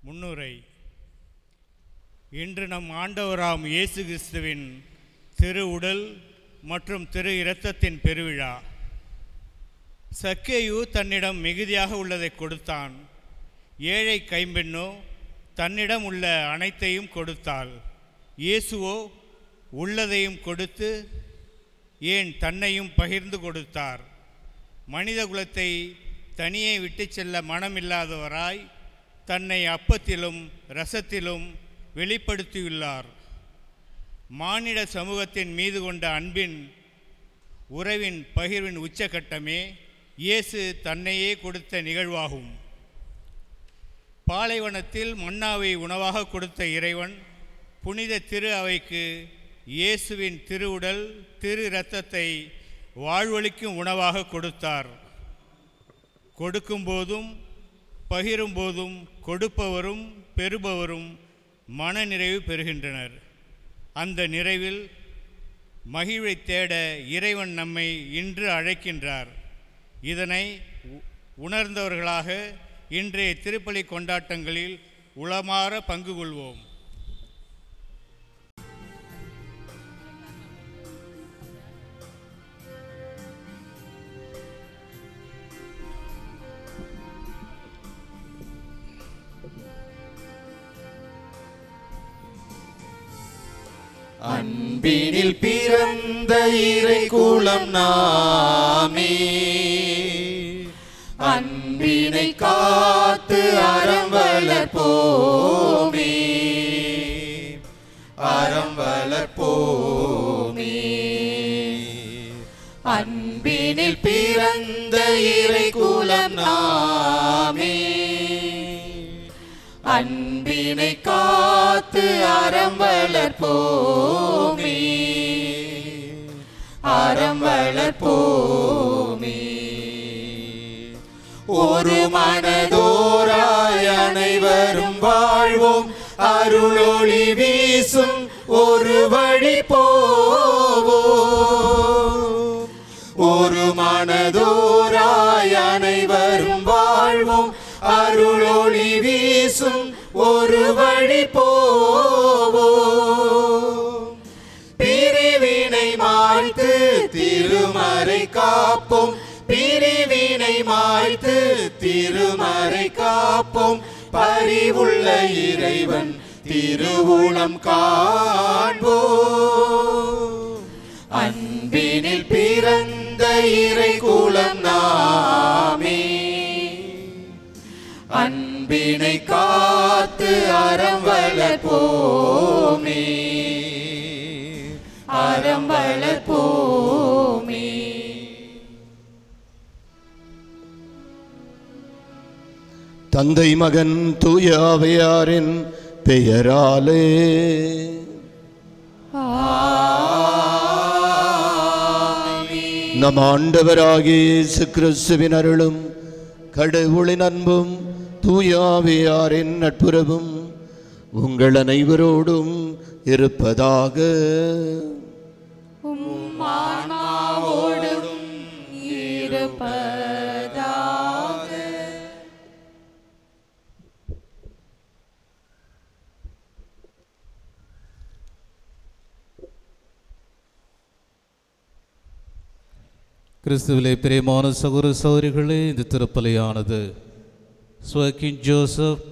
முன்னுரை. இன்று நம் ஆண்டவராம் இயேசு கிறிஸ்துவின் திரு உடல் மற்றும் திரு இரத்தத்தின் பெருவிழா. சக்கேயு தன்னிடம் மிகுதியாக உள்ளதை கொடுத்தான். ஏழை கைம்பெண்ணோ தன்னிடம் உள்ள அனைத்தையும் கொடுத்தாள். இயேசுவோ உள்ளதையும் கொடுத்து ஏன் தன்னையும் பகிர்ந்து கொடுத்தார். மனித குலத்தை தனியே விட்டு செல்ல மனமில்லாதவராய் தன்னை அப்பத்திலும் இரசத்திலும் வெளிப்படுத்தியுள்ளார். மானிட சமூகத்தின் மீது கொண்ட அன்பின் உறவின் பகிர்வின் உச்சகட்டமே இயேசு தன்னையே கொடுத்த நிகழ்வாகும். பாலைவனத்தில் மன்னாவை உணவாக கொடுத்த இறைவன் புனித திரு அவைக்கு இயேசுவின் திருவுடல் திரு இரத்தத்தை வாழ்வளிக்கும் உணவாக கொடுத்தார். கொடுக்கும்போதும் பகிரும்போதும் கொடுப்பவரும் பெறுபவரும் மனநிறைவு பெறுகின்றனர். அந்த நிறைவில் மகிழ்வை தேட இறைவன் நம்மை இன்று அழைக்கின்றார். இதனை உணர்ந்தவர்களாக இன்றைய திருப்பலி கொண்டாட்டங்களில் உளமாற பங்கு கொள்வோம். அன்பினில் பிறந்த இறை குலம் நாமே, அன்பினை காத்து அறம் வளர்ப்போமே, அறம் வளர்ப்போமே. அன்பினில் பிறந்த இறை குலம் நாமே, அன்பினை காத்து அறம் வளர்ப்போமே, அறம் வளர்ப்போமே. ஒரு மனதோராய் அனைவரும் வாழ்வோம், அருளொளி வீசும் ஒரு வழி போவோம். ஒரு மனதோராய் அனைவரும் வாழ்வோம், அருளொளி வீசும் ஒரு வழி போவோம். பிரிவினை மாய்த்து திருமறை காப்போம், பிரிவினை மாய்த்து திருமறை காப்போம். பரிவுள்ள இறைவன் திருவுளம் காண்போம். அன்பினில் பிறந்த இறை குலம் நாமே, அன்பினை காத்து அறம் வளர்ப்போமே, அறம் வளர்ப்போமே. தந்தை மகன் தூய ஆவியாரின் பெயராலே நம் ஆண்டவராகிய இயேசு கிறிஸ்துவின் அருளும் கடவுளின் அன்பும் தூய ஆவியாரின் நட்புறவும் உங்கள் அனைவரோடும் இருப்பதாக. ஆன்மாவோடும் இருப்பதாக. கிறிஸ்துவிலே பிரியமான சகோதர சகோதரிகளே, இந்த திருப்பலியானது ஸ்வக்கின் ஜோசப்,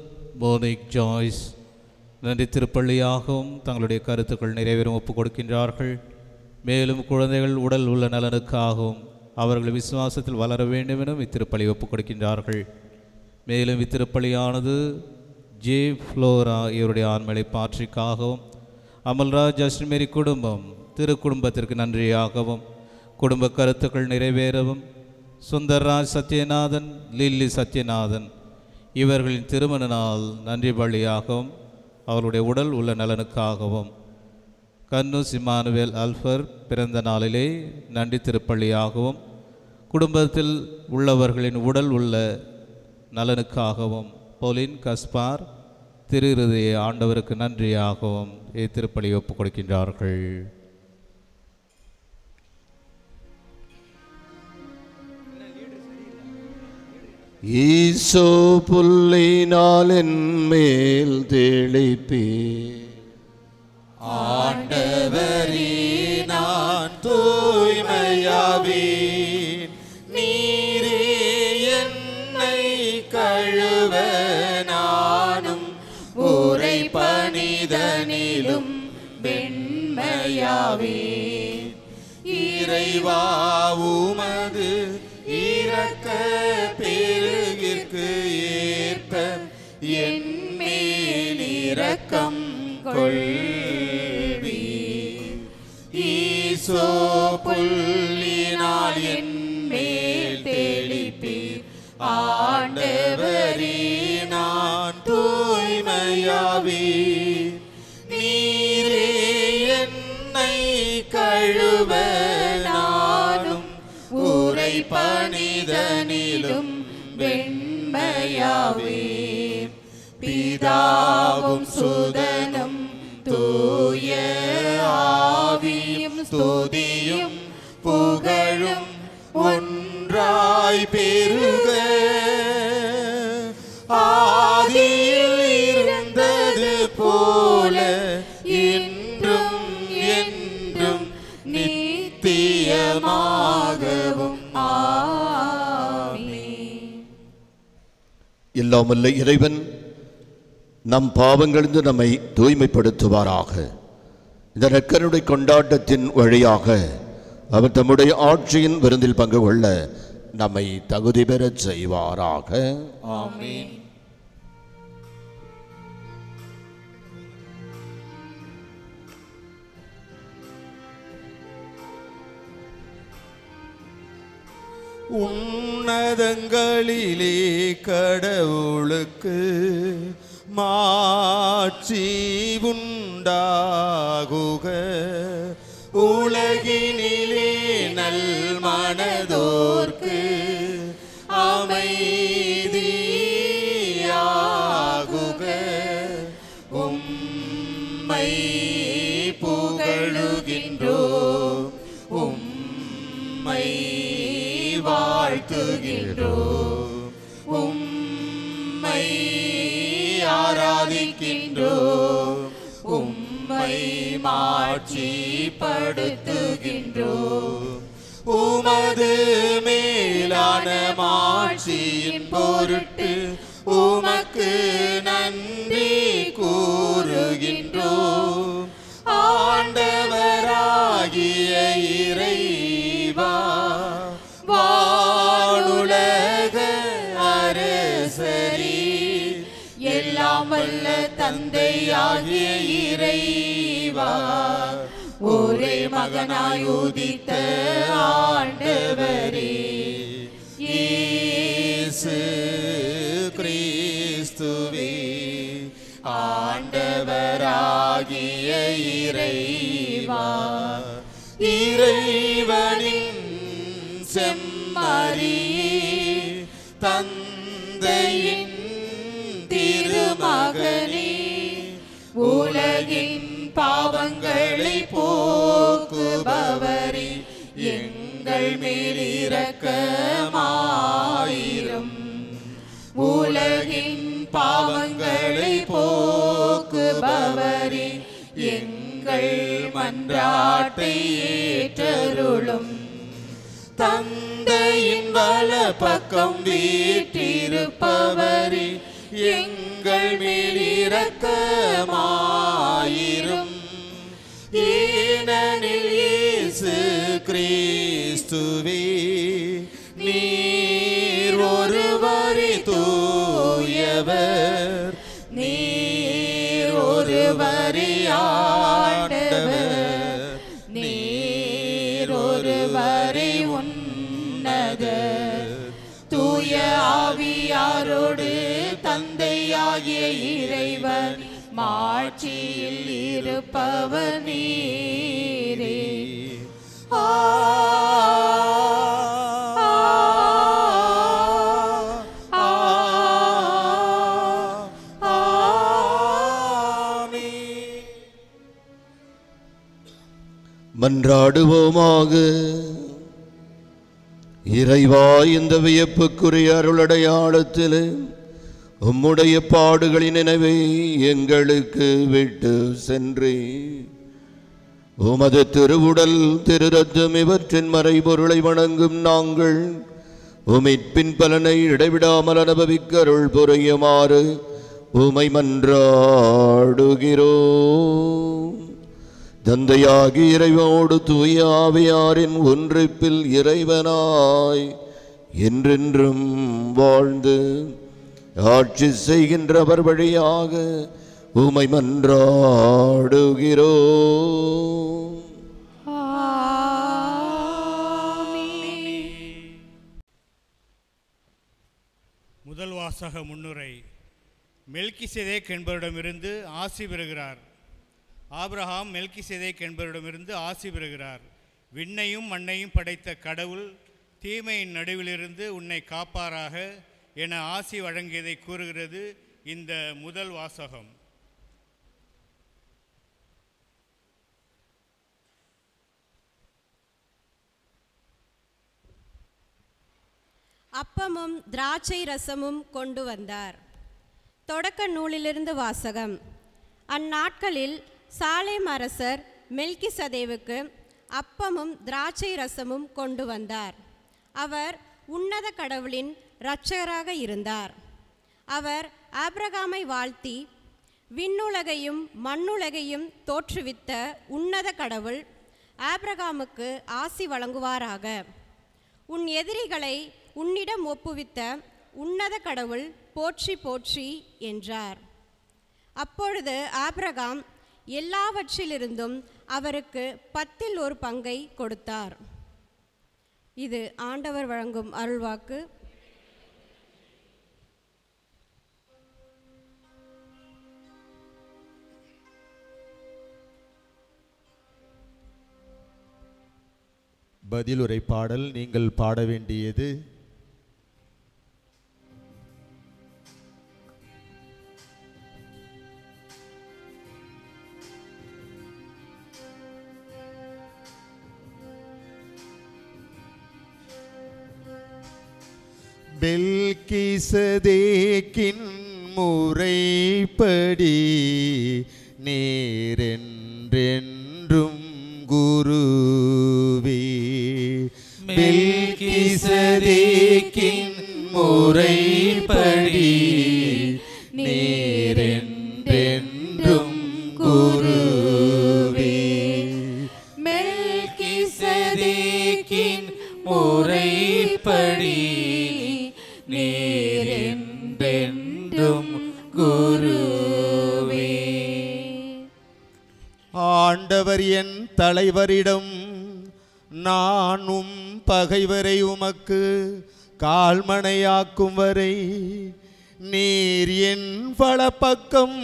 மோனிக் ஜாய்ஸ் நன்றி திருப்பள்ளியாகவும் தங்களுடைய கருத்துக்கள் நிறைவேறும் ஒப்புக் கொடுக்கின்றார்கள். மேலும் குழந்தைகள் உடல் உள்ள நலனுக்காகவும் அவர்கள் விசுவாசத்தில் வளர வேண்டும் எனும் இத்திருப்பலி ஒப்புக் கொடுக்கின்றார்கள். மேலும் இத்திருப்பலியானது ஜே ஃப்ளோரா இவருடைய ஆண்மலை பாற்றிக்காகவும் அமல்ராஜ் அஸ்மேரி குடும்பம் திரு குடும்பத்திற்கு நன்றியாகவும் குடும்ப கருத்துக்கள் நிறைவேறவும் சுந்தர்ராஜ் சத்யநாதன், லில்லி சத்யநாதன் இவர்களின் திருமண நாள் நன்றி பலியாகவும் அவருடைய உடல் உள்ள நலனுக்காகவும் கன்னூஸ் இமானுவேல் அல்ஃபர் பிறந்த நாளிலே நன்றி திருப்பள்ளியாகவும் குடும்பத்தில் உள்ளவர்களின் உடல் உள்ள நலனுக்காகவும் போலின் கஸ்பார் திரு இருதய ஆண்டவருக்கு நன்றியாகவும் திருப்பலி ஒப்புக் கொடுக்கின்றார்கள். ஈசோ புல்லினால் என் மேல் தெளிப்பே. ஆண்டவரே நான் தூய்மையாவேன், நீரே என்னை கழுவ நானும் உரை பணிதனிலும் வெண்மையாவேன். இறைவா உமது இரக்க பெருகிற்கு ஏற்ப என் மேல் இரக்கம் கொள்வீர். ஈசோ புல்லினால் என் மேல் தெளிப்பீர். ஆண்டவரே நான் தூய்மையாவேன், நீரே என்னை கழுவ நானும் உரை பணிதனிலும் வெண்மையாவேன். பிதாவும் சுதனும் தூய ஆவியும் ஸ்துதியும் புகழும் ஒன்றாய் பெருக, ஆதியில் இருந்தது போல இன்றும் என்றும் நித்தியமாகவும் ஆமென். எல்லாம் வல்ல இறைவன் நம் பாவங்களிலிருந்து நம்மை தூய்மைப்படுத்துவாராக. இந்த நற்கருணை கொண்டாட்டத்தின் வழியாக அவர் தம்முடைய ஆட்சியின் விருந்தில் பங்கு கொள்ள நம்மை தகுதி பெறச் செய்வாராக. ஆமென். உன்னதங்களிலே கடவுளுக்கு மாட்சி உண்டாகுக, உலகினிலே நல் மனதோர்க்கு அமைதியாகுக. உம்மை புகழுகின்றோம், உம்மை வாழ்த்துகின்றோம், உம்மை ஆராதிக்கின்றோம், உம்மை மாட்சிப்படுத்துகின்றோம். உமது மேலான மாட்சியின் பொருட்டு உமக்கு நன்றி கூறுகின்றோம். ஆண்டவராகிய இறைவா, வானுலக அரசரீர், எல்லாம் வல்ல தந்தையாகிய இறைவா, ஒரே மகனாய் உதித்த ஆண்டவரே இயேசு கிறிஸ்துவே, ஆண்டவராகிய இறைவா, இறைவனின் செம்மறியே, தந்தையின் திருமகனே, உலகின் பாவங்களை போக்குபவரே, எங்கள் மேல் இரக்கமாயிரும். உலகின் பாவங்களை போக்குபவரே, எங்கள் மன்றாட்டை ஏற்றருளும். தந்தையின் வலப்பக்கம் வீற்றிருப்பவரே, எங்கள் மேல் இரக்கமாயிரும். ஏனெனில் இயேசு கிறிஸ்துவே, நீர் ஒருவரே தூயவர், நீர் ஒருவரே ஆண்டவர், நீர் ஒருவரே உன்னதர். தூய ஆவியாரோடு தந்தையாகிய இறைவன் மாட்சியில் இருப்பவர் நீரே. மன்றாடுவோமாக. இறைவா, இந்த வியப்புக்குரிய அருளடையாளத்தில் உம்முடைய பாடுகளின் நினைவை எங்களுக்கு விட்டு சென்றே உமது திருவுடல் திருரத்தம் இவற்றின் மறைபொருளை வணங்கும் நாங்கள் உமிட்பின் பலனை இடைவிடாமல் அனுபவிக்க அருள் புரியுமாறு உமை மன்றாடுகிறோம். தந்தையாகி இறைவனோடு தூய ஆவியாரின் ஒன்றிப்பில் இறைவனாய் என்றென்றும் வாழ்ந்து ஆட்சி செய்கின்றவர் வழியாக உமை மன்றாடுகிறோம். முதல் வாசக முன்னுரை. மெல்கிசேதேக் என்பவரிடமிருந்து ஆசி பெறுகிறார். ஆபிரகாம் மெல்கிசேதேக் என்பவரிடமிருந்து ஆசி பெறுகிறார். விண்ணையும் மண்ணையும் படைத்த கடவுள் தீமையின் நடுவிலிருந்து உன்னை காப்பாராக என ஆசி வழங்கியதை கூறுகிறது இந்த முதல் வாசகம். அப்பமும் திராட்சை ரசமும் கொண்டு வந்தார். தொடக்க நூலிலிருந்து வாசகம். அந்நாட்களில் சாலேம் அரசர் மெல்கிசதேவுக்கு அப்பமும் திராட்சை ரசமும் கொண்டு வந்தார். அவர் உன்னத கடவுளின் இரட்சகராக இருந்தார். அவர் ஆபிரகாமை வாழ்த்தி, விண்ணுலகையும் மண்ணுலகையும் தோற்றுவித்த உன்னத கடவுள் ஆபிரகாமுக்கு ஆசி வழங்குவாராக. உன் எதிரிகளை உன்னிடம் ஒப்புவித்த உன்னத கடவுள் போற்றி போற்றி என்றார். அப்பொழுது ஆபிரகாம் எல்லாவற்றிலிருந்தும் அவருக்கு 10% கொடுத்தார். இது ஆண்டவர் வழங்கும் அருள்வாக்கு. பதிலுரை பாடல். நீங்கள் பாட வேண்டியது மெல்கிசதேக்கின் முறைப்படி நேரென்றென்றும் குருவே. மெல்கிசதேக்கின் முறைப்படி நேரென்றென்றும் குருவே. மெல்கிசதேக்கின் முறைப்படி நேரென்றென்றும் குருவே. ஆண்டவர் என் தலைவரிடம், நானும் பகைவரை உமக்கு கால்மணையாக்கும் வரை நீர் என் வலப்பக்கம்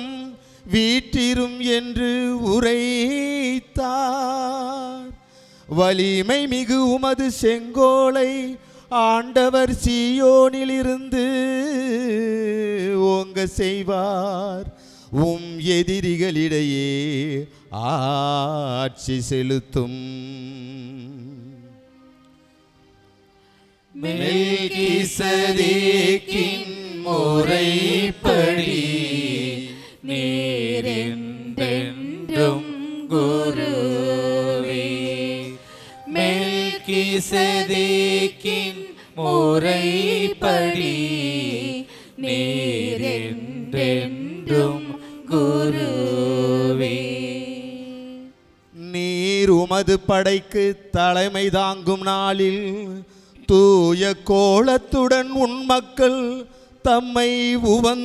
வீற்றிரும் என்று உரைத்தார். வலிமை மிகு உமது செங்கோலை ஆண்டவர் சீயோனிலிருந்து ஓங்க செய்வார். உம் எதிரிகளிடையே ஆட்சி செலுத்தும். மெல்கிசதேக்கின் முறைப்படி நேரென்றென்றும் குருவே. மெல்கிசதேக்கின் முறைப்படி நேரென்றென்றும் குருவே. நீர் உமது படைக்கு தலைமை தாங்கும் நாளில் தூய கோலத்துடன் உன் மக்கள் தம்மை உவந்தளிப்பர்.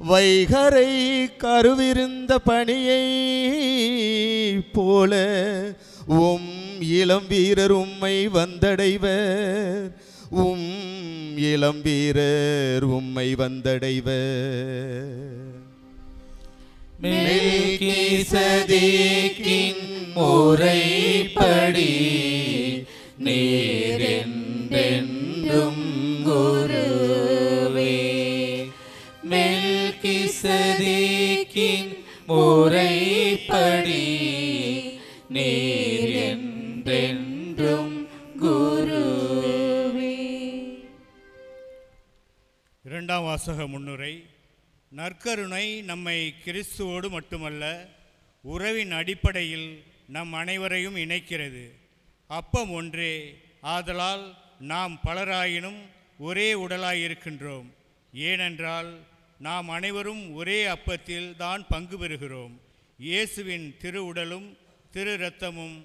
வைகரை கருவிருந்த பணியை போல உம் இளம் வீரர் உம்மை வந்தடைவர். உம் இளம் வீரர் உம்மை வந்தடைவர். மெல்கிசதேக்கின் முறைப்படி நேரென்றென்றும் குருவே. மெல்கிசதேக்கின் முறைப்படி நேரென்றென்றும் இரண்டாம் வாசக முன்னுரை. நற்கருணை நம்மை கிறிஸ்துவோடு மட்டுமல்ல, உறவின் அடிப்படையில் நம் அனைவரையும் இணைக்கிறது. அப்பம் ஒன்றே, ஆதலால் நாம் பலராயினும் ஒரே உடலாயிருக்கின்றோம். ஏனென்றால் நாம் அனைவரும் ஒரே அப்பத்தில் தான் பங்கு பெறுகிறோம். இயேசுவின் திரு உடலும் திரு இரத்தமும்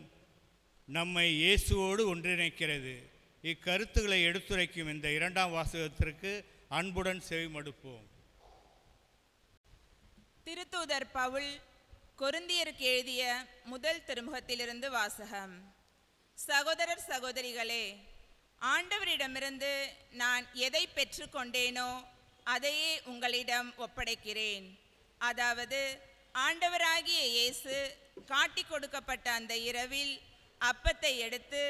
நம்மை இயேசுவோடு ஒன்றிணைக்கிறது. இக்கருத்துக்களை எடுத்துரைக்கும் இந்த இரண்டாம் வாசகத்திற்கு அன்புடன் செவிமடுப்போம். திருத்தூதர் பவுல் கொரிந்தியருக்கு எழுதிய முதல் திருமுகத்திலிருந்து வாசகம். சகோதரர் சகோதரிகளே, ஆண்டவரிடமிருந்து நான் எதை பெற்றுக்கொண்டேனோ அதையே உங்களிடம் ஒப்படைக்கிறேன். அதாவது, ஆண்டவராகிய இயேசு காட்டிக் கொடுக்கப்பட்ட அந்த இரவில் அப்பத்தை எடுத்து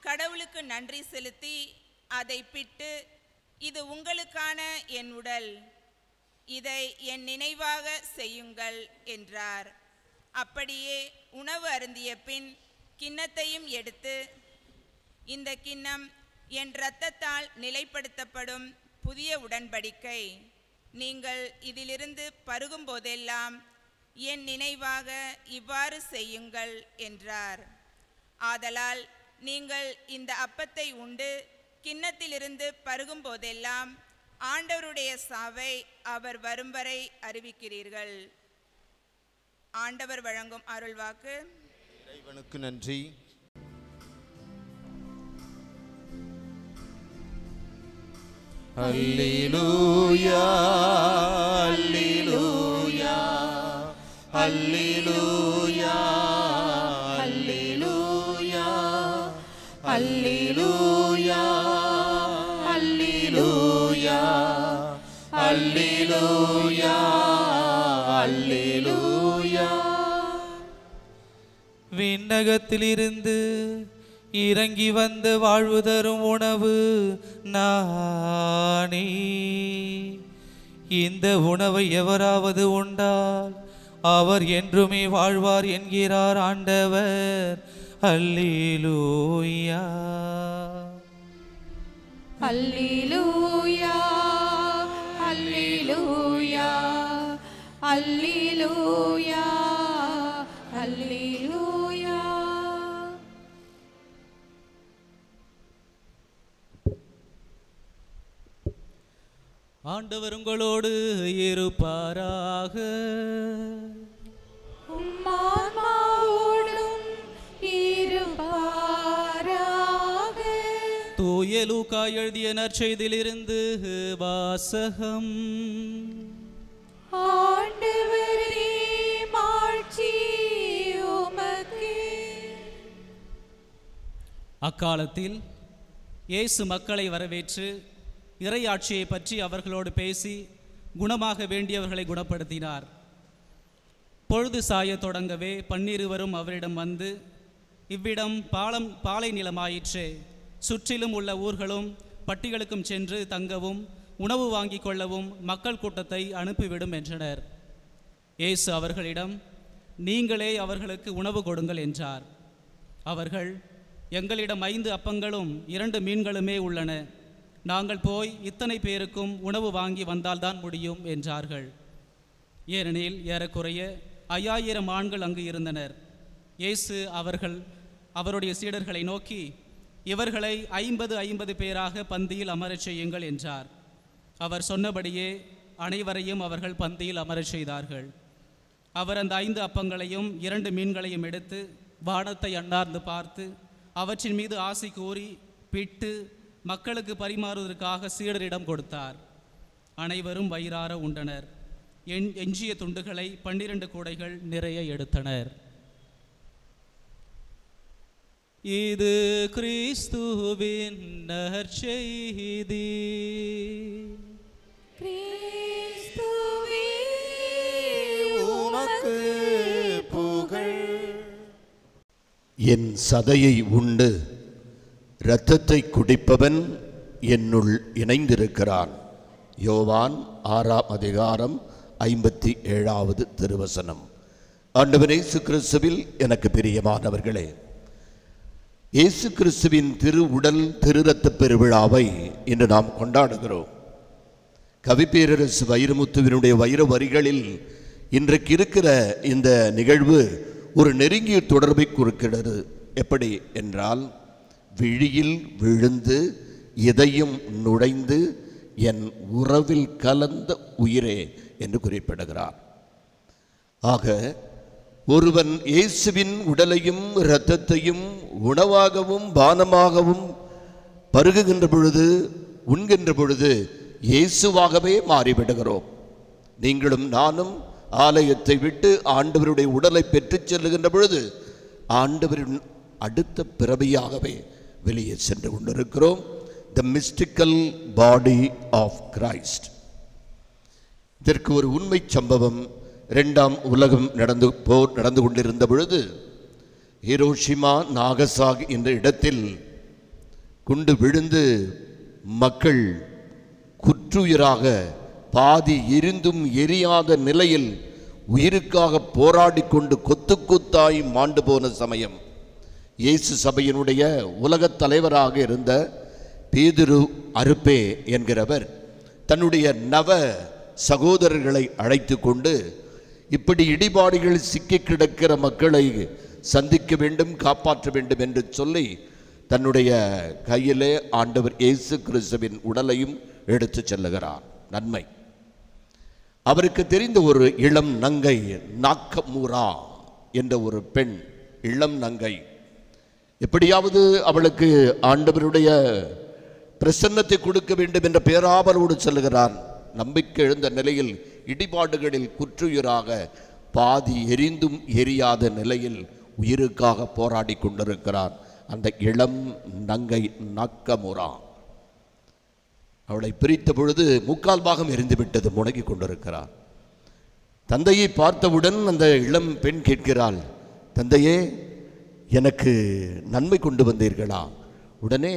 கடவுளுக்கு நன்றி செலுத்தி அதை பிட்டு, இது உங்களுக்கான என் உடல், இதை என் நினைவாக செய்யுங்கள் என்றார். அப்படியே உணவு அருந்திய பின் கிண்ணத்தையும் எடுத்து, இந்த கிண்ணம் என் இரத்தத்தால் நிலைப்படுத்தப்படும் புதிய உடன்படிக்கை. நீங்கள் இதிலிருந்து பருகும் போதெல்லாம் என் நினைவாக இவ்வாறு செய்யுங்கள் என்றார். ஆதலால் நீங்கள் இந்த அப்பத்தை உண்டு கிண்ணத்திலிருந்து பருகும் போதெல்லாம் ஆண்டவருடைய சாவை அவர் வரும் வரை அறிவிக்கிறீர்கள். ஆண்டவர் வழங்கும் அருள்வாக்கு. இறைவனுக்கு நன்றி. அல்லேலூயா அல்லேலூயா அல்லேலூயா அல்லேலூயா அல்லேலூயா அல்லேலூயா அல்லேலூயா அல்லேலூயா. விண்ணகத்திலிருந்து இறங்கி வந்த வாழ்வு தரும் உணவு நானே. இந்த உணவை எவராவது உண்டால் அவர் என்றுமே வாழ்வார் என்கிறார் ஆண்டவர். அல்லேலூயா அல்லேலூயா அல்லேலூயா அல்லேலூயா அல்லேலூயா. ஆண்டவர் உங்களோடு இருப்பாராக. உம்மான்மாவோடும் இருப்பாராக. தூய லூக்கா எழுதிய நற்செய்தியிலிருந்து வாசகம். ஆண்டவரே, மாட்சி உமக்கே. அக்காலத்தில் இயேசு மக்களை வரவேற்று இறையாட்சியை பற்றி அவர்களோடு பேசி குணமாக வேண்டியவர்களை குணப்படுத்தினார். பொழுது சாய தொடங்கவே பன்னிருவரும் அவரிடம் வந்து, இவ்விடம் பாலை நிலமாயிற்றே, சுற்றிலும் உள்ள ஊர்களும் பட்டிகளுக்கும் சென்று தங்கவும் உணவு வாங்கி கொள்ளவும் மக்கள் கூட்டத்தை அனுப்பிவிடும் என்றனர். இயேசு அவர்களிடம், நீங்களே அவர்களுக்கு உணவு கொடுங்கள் என்றார். அவர்கள், எங்களிடம் 5 அப்பங்களும் 2 மீன்களுமே உள்ளன, நாங்கள் போய் இத்தனை பேருக்கும் உணவு வாங்கி வந்தால்தான் முடியும் என்றார்கள். ஏனெனில் ஏறக்குறைய 5000 ஆண்கள் அங்கு இருந்தனர். இயேசு அவருடைய சீடர்களை நோக்கி, இவர்களை 50 பேராக பந்தியில் அமரச் செய்யுங்கள் என்றார். அவர் சொன்னபடியே அனைவரையும் அவர்கள் பந்தியில் அமரச் செய்தார்கள். அவர் அந்த 5 அப்பங்களையும் 2 மீன்களையும் எடுத்து வானத்தை அண்ணார்ந்து பார்த்து அவற்றின் மீது ஆசி கூறி பிட்டு மக்களுக்கு பரிமாறுவதற்காக சீடரிடம் கொடுத்தார். அனைவரும் வயிறார உண்டனர். எஞ்சிய துண்டுகளை 12 கூடைகள் நிறைய எடுத்தனர். இது கிறிஸ்துவின் நற்செய்தி. கிறிஸ்துவே, உமக்கு புகழ். என் சதையை உண்டு இரத்தத்தை குடிப்பவன் என்னுள் இணைந்திருக்கிறான். யோவான் 6ஆம் அதிகாரம் 57வது திருவசனம். ஆண்டவர் இயேசு கிறிஸ்துவில் எனக்கு பிரியமானவர்களே, இயேசு கிறிஸ்துவின் திரு உடல் திரு இரத்த பெருவிழாவை இன்று நாம் கொண்டாடுகிறோம். கவிப்பேரரசு வைரமுத்துவினுடைய வைர வரிகளில் இன்றைக்கு இருக்கிற இந்த நிகழ்வு ஒரு நெருங்கிய தொடர்பை குறிக்கிறது. எப்படி என்றால், விழியில் விழுந்து இதயம் நுழைந்து என் உறவில் கலந்த உயிரே என்று குறிப்பிடுகிறார். ஆக ஒருவன் இயேசுவின் உடலையும் இரத்தத்தையும் உணவாகவும் பானமாகவும் பருகுகின்ற பொழுது, உண்கின்ற பொழுது இயேசுவாகவே மாறிவிடுகிறோம். நீங்களும் நானும் ஆலயத்தை விட்டு ஆண்டவருடைய உடலை பெற்றுச் செல்லுகின்ற பொழுது ஆண்டவரின் அடுத்த பிறவியாகவே வெளியே சென்று கொண்டிருக்கிறோம். த மிஸ்டிக்கல் பாடி ஆஃப் கிரைஸ்ட். இதற்கு ஒரு உண்மை சம்பவம். 2ஆம் உலகம் போர் நடந்து கொண்டிருந்த பொழுது ஹிரோஷிமா நாகசாகி என்ற இடத்தில் குண்டு விழுந்து மக்கள் குற்றுயிராக பாதி எரிந்தும் எரியாத நிலையில் உயிருக்காக போராடி கொண்டு கொத்து கொத்தாய் மாண்டு போன சமயம், இயேசு சபையினுடைய உலகத் தலைவராக இருந்த பேதுரு அருப்பே என்கிறவர் தன்னுடைய நவ சகோதரர்களை அழைத்து கொண்டு, இப்படி இடிபாடுகள் சிக்கி கிடக்கிற மக்களை சந்திக்க வேண்டும், காப்பாற்ற வேண்டும் என்று சொல்லி தன்னுடைய கையிலே ஆண்டவர் இயேசு கிறிஸ்துவின் உடலையும் எடுத்து செல்லுகிறார். நன்மை. அவருக்கு தெரிந்த ஒரு இளம் நங்கை, நாக்கமூரா என்ற ஒரு பெண், இளம் நங்கை, எப்படியாவது அவளுக்கு ஆண்டவருடைய பிரசன்னத்தை கொடுக்க வேண்டும் என்ற பேராவலோடு செல்லுகிறார். நம்பிக்கை எழுந்த நிலையில் இடிபாடுகளில் குற்றுயிராக பாதி எரிந்தும் எரியாத நிலையில் உயிருக்காக போராடி கொண்டிருக்கிறார் அந்த இளம் நங்கை நாக்கமுரா. அவளை பிரித்த பொழுது 3/4 பாகம் எரிந்துவிட்டது, முடங்கி கொண்டிருக்கிறார். தந்தையை பார்த்தவுடன் அந்த இளம் பெண் கேட்கிறாள், தந்தையே, எனக்கு நன்மை கொண்டு வந்தீர்களா? உடனே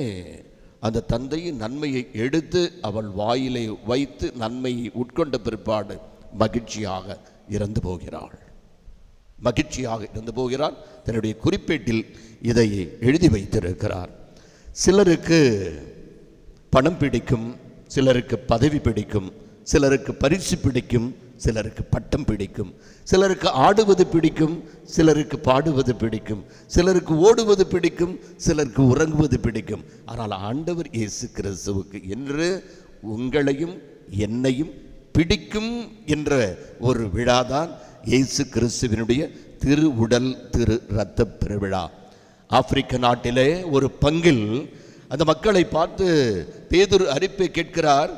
அந்த தந்தை நன்மையை எடுத்து அவள் வாயிலை வைத்து நன்மையை உட்கொண்ட பிற்பாடு மகிழ்ச்சியாக இறந்து போகிறாள். தன்னுடைய குறிப்பேட்டில் இதை எழுதி வைத்திருக்கிறார். சிலருக்கு பணம் பிடிக்கும், சிலருக்கு பதவி பிடிக்கும், சிலருக்கு பரிசு பிடிக்கும், சிலருக்கு பட்டம் பிடிக்கும், சிலருக்கு ஆடுவது பிடிக்கும், சிலருக்கு பாடுவது பிடிக்கும், சிலருக்கு ஓடுவது பிடிக்கும், சிலருக்கு உறங்குவது பிடிக்கும். ஆனால் ஆண்டவர் இயேசு கிறிஸ்துவுக்கு என்று உங்களையும் என்னையும் பிடிக்கும் என்ற ஒரு விழாதான் இயேசு கிறிஸ்துவினுடைய திரு உடல் திரு இரத்த பெருவிழா. ஆப்பிரிக்க நாட்டிலே ஒரு பங்கில் அந்த மக்களை பார்த்து பேதுரு அரிப்பை கேட்கிறார்,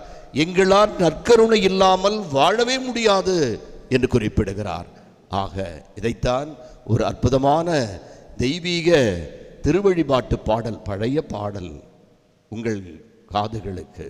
எங்களால் நற்கருணை இல்லாமல் வாழவே முடியாது என்று குறிப்பிடுகிறார். ஆக இதைத்தான் ஒரு அற்புதமான தெய்வீக திருவழிபாட்டு பாடல், பழைய பாடல் உங்கள் காதுகளுக்கு.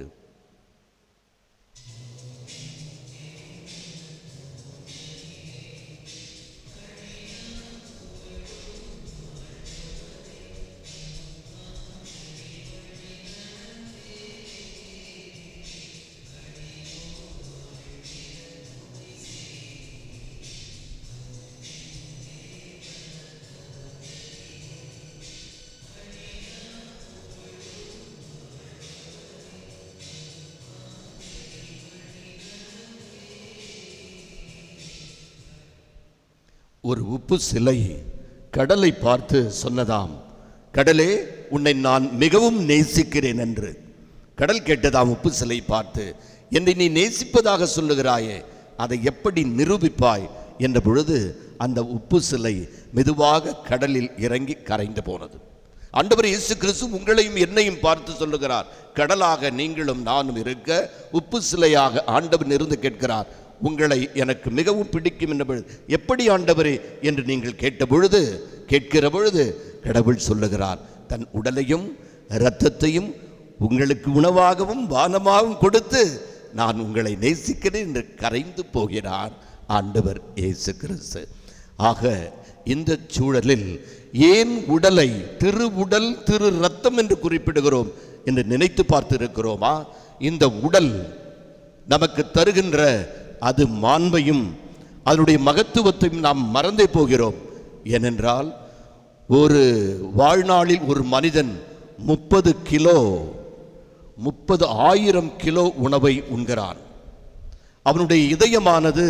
ஒரு உப்பு சிலை கடலை பார்த்து சொன்னதாம், கடலே, உன்னை நான் மிகவும் நேசிக்கிறேன் என்று. கடல் கேட்டதாம் உப்பு சிலை பார்த்து, என்னை நீ நேசிப்பதாக சொல்லுகிறாயே, அதை எப்படி நிரூபிப்பாய் என்ற பொழுது அந்த உப்பு சிலை மெதுவாக கடலில் இறங்கி கரைந்து போனது. ஆண்டவர் இயேசு கிறிஸ்து உங்களையும் என்னையும் பார்த்து சொல்லுகிறார், கடலாக நீங்களும் நானும் இருக்க உப்பு சிலையாக ஆண்டவர் இருந்து கேட்கிறார், உங்களை எனக்கு மிகவும் பிடிக்கும் என்ற பொழுது, எப்படி ஆண்டவரே என்று நீங்கள் கேட்கிற பொழுது கடவுள் சொல்லுகிறார், தன் உடலையும் இரத்தத்தையும் உங்களுக்கு உணவாகவும் பானமாகவும் கொடுத்து நான் உங்களை நேசிக்கிறேன் என்று கரைந்து போகிறார் ஆண்டவர் இயேசு கிறிஸ்து. ஆக இந்த சூழலில் ஏன் உடலை திரு உடல் திரு இரத்தம் என்று குறிப்பிடுகிறோம் என்று நினைத்து பார்த்திருக்கிறோமா? இந்த உடல் நமக்கு தருகின்ற அது மாண்பையும் அதனுடைய மகத்துவத்தையும் நாம் மறந்தே போகிறோம். ஏனென்றால் ஒரு வாழ்நாளில் ஒரு மனிதன் 30,000 கிலோ உணவை உண்கிறான். அவனுடைய இதயமானது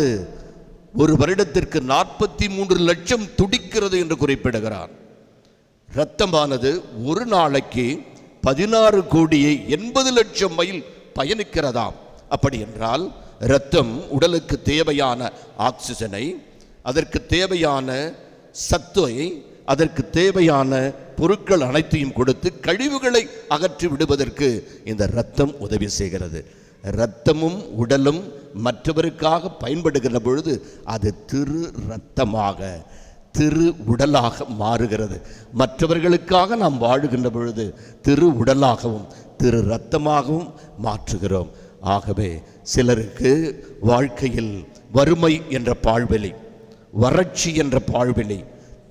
ஒரு வருடத்திற்கு 43 லட்சம் துடிக்கிறது என்று குறிப்பிடுகிறார். இரத்தமானது ஒரு நாளைக்கு 16 கோடியே 80 லட்சம் மைல் பயணிக்கிறதாம். அப்படி என்றால் இரத்தம் உடலுக்கு தேவையான ஆக்சிஜனை, அதற்கு தேவையான சத்தை, அதற்கு தேவையான பொருட்கள் அனைத்தையும் கொடுத்து கழிவுகளை அகற்றி விடுவதற்கு இந்த இரத்தம் உதவி செய்கிறது. இரத்தமும் உடலும் மற்றவருக்காக பயன்படுகிற பொழுது அது திரு இரத்தமாக, திரு உடலாக மாறுகிறது. மற்றவர்களுக்காக நாம் வாழுகின்ற பொழுது திரு உடலாகவும் திரு இரத்தமாகவும் மாற்றுகிறோம். ஆகவே சிலருக்கு வாழ்க்கையில் வறுமை என்ற பாழ்வெளி, வறட்சி என்ற பாழ்வெளி,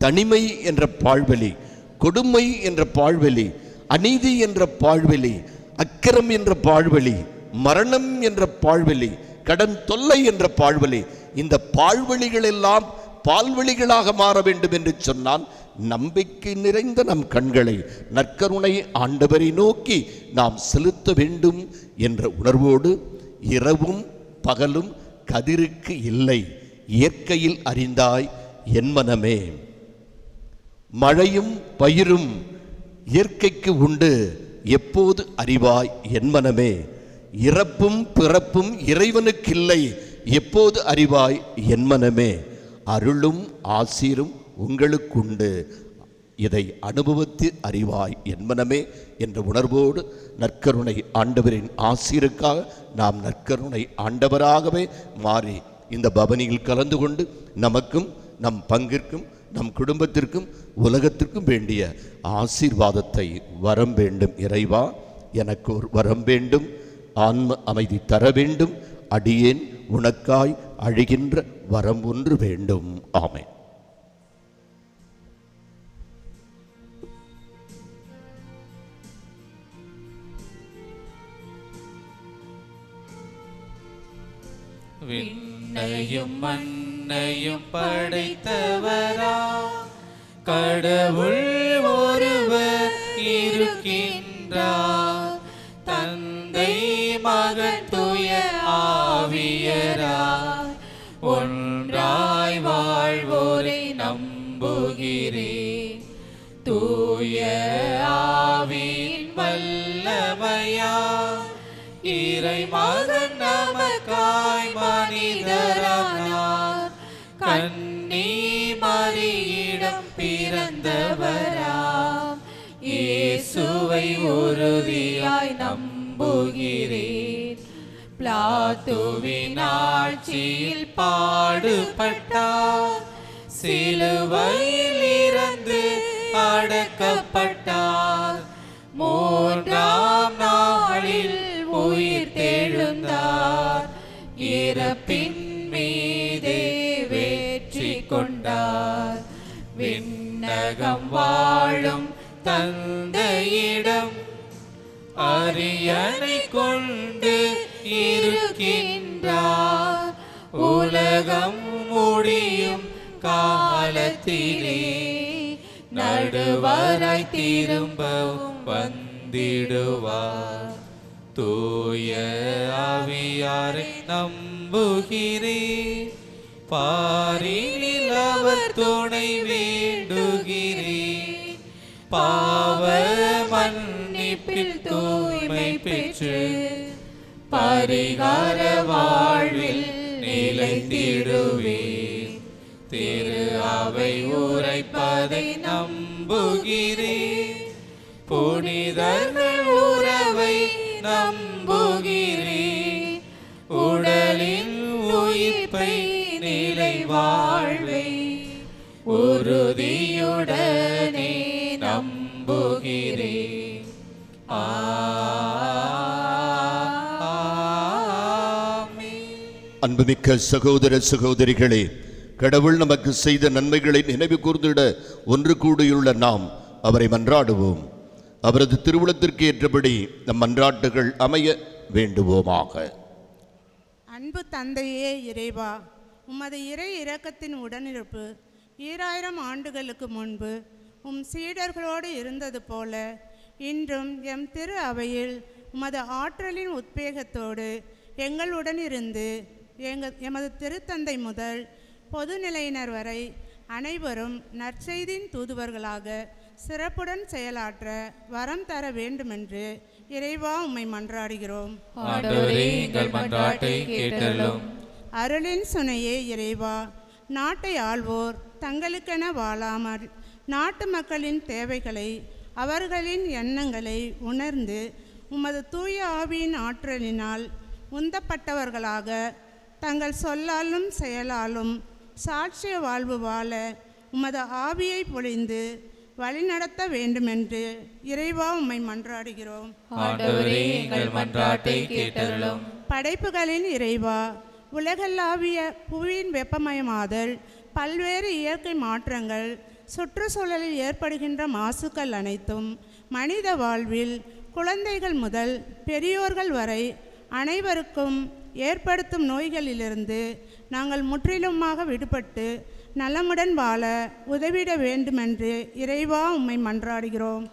தனிமை என்ற பாழ்வெளி, கொடுமை என்ற பாழ்வெளி, அநீதி என்ற பாழ்வெளி, அக்கிரம் என்ற பாழ்வெளி, மரணம் என்ற பாழ்வெளி, கடன் தொல்லை என்ற பாழ்வெளி, இந்த பாழ்வெளிகள் எல்லாம் பால்வெளிகளாக மாற வேண்டும் என்று சொன்னால் நம்பிக்கை நிறைந்த நம் கண்களை நற்கருணை ஆண்டவரை நோக்கி நாம் செலுத்த வேண்டும் என்ற உணர்வோடு, இரவும் பகலும் கதிருக்கு இல்லை, இயற்கையில் அறிந்தாய் என் மனமே, மழையும் பயிரும் இயற்கைக்கு உண்டு, எப்போது அறிவாய் என் மனமே, இறப்பும் பிறப்பும் இறைவனுக்கில்லை, எப்போது அறிவாய் என் மனமே, அருளும் ஆசீரும் உங்களுக்குண்டு, இதை அனுபவித்து அறிவாய் என் மனமே என்ற உணர்வோடு நற்கருணை ஆண்டவரின் ஆசீருக்காக நாம் நற்கருணை ஆண்டவராகவே மாறி இந்த பவனியில் கலந்து கொண்டு நமக்கும் நம் பங்கிற்கும் நம் குடும்பத்திற்கும் உலகத்திற்கும் வேண்டிய ஆசீர்வாதத்தை வரம் வேண்டும். இறைவா, எனக்கு ஒரு வரம் வேண்டும், ஆன்ம அமைதி தர வேண்டும், அடியேன் உனக்காய் அழுகின்ற வரம் ஒன்று வேண்டும். ஆமென். விண்ணையும் மண்ணையும் படைத்தவரா, கடவுள் ஒருவர் இருக்கின்றார், தந்தை மகன் தூய ஆவியராய் ஒன்றாய் வாழ்வோரை நம்புகிறேன். தூய ஆவியின் வல்லமையா இறை மகன் நமக்காய் மனிதரானார், கன்னி மரியிடம் பிறந்தவராம் இயேசுவை உறுதியாய் நம்புகிறேன். பிலாத்துவின் ஆட்சியில் பாடுபட்டார், சிலுவையில் இறந்து அடக்கப்பட்டார், மூன்றாம் நாளில் உயிர் தெழுந்தார், இறப்பின் மீதே வெற்றி கொண்டார். விண்ணகம் வாழும் தந்தையிடம் அரியணை கொண்டு இருக்கின்றார், உலகம் முடியும் காலத்திலே நடுவராய் திரும்பவும் வந்திடுவார். தூய ஆவியாரை நம்புகிறேன், பாரினில் அவர் துணை வேண்டுகிறேன், பாவ மன்னிப்பில் தூய்மை பெற்று பரிகார வாழ்வில் நிலைத்திடுவேன். திரு அவை உரைப்பதை நம்புகிறேன், புனிதர்கள் உறவை நம்புகிறேன், உடலின் உயிர்ப்பை நிலை வாழ்வை உறுதியுடனே நம்புகிறேன். அன்புமிக்க சகோதர சகோதரிகளே, கடவுள் நமக்கு செய்த நன்மைகளை நினைவு கூர்ந்திட ஒன்று கூடியுள்ள நாம் அவரை மன்றாடுவோம். அவரது திருவுளத்திற்கு ஏற்றபடி நம் மன்றாட்டுகள் அமைய வேண்டுவோமாக. அன்பு தந்தையே இறைவா, உமது இறை இரக்கத்தின் உடனிருப்பு 2000 ஆண்டுகளுக்கு முன்பு உம் சீடர்களோடு இருந்தது போல இன்றும் எம் திரு அவையில் உமது ஆற்றலின் உத்வேகத்தோடு எங்களுடன் இருந்து எமது திருத்தந்தை முதல் பொதுநிலையினர் வரை அனைவரும் நற்செய்தியின் தூதுவர்களாக சிறப்புடன் செயலாற்ற வரம் தர வேண்டுமென்று இறைவா உம்மை மன்றாடுகிறோம். அருளின் சுனையே இறைவா, நாட்டை ஆள்வோர் தங்களுக்கென வாழாமல் நாட்டு மக்களின் தேவைகளை அவர்களின் எண்ணங்களை உணர்ந்து உமது தூய ஆவியின் ஆற்றலினால் உந்தப்பட்டவர்களாக தங்கள் சொல்லாலும் செயலாலும் சாட்சிய வாழ்வு வாழ உமது ஆவியை பொழிந்து வழிநடத்த வேண்டுமென்று இறைவா உம்மை மன்றாடுகிறோம். படைப்புகளின் இறைவா, உலகளாவிய புவியின் வெப்பமயமாதல், பல்வேறு இயற்கை மாற்றங்கள், சுற்றுச்சூழலில் ஏற்படுகின்ற மாசுக்கள் அனைத்தும் மனித வாழ்வில் குழந்தைகள் முதல் பெரியோர்கள் வரை அனைவருக்கும் ஏற்படுத்தும் நோய்களிலிருந்து நாங்கள் முற்றிலுமாக விடுபட்டு நலமுடன் வாழ உதவிட வேண்டுமென்று இறைவா உம்மை மன்றாடுகிறோம்.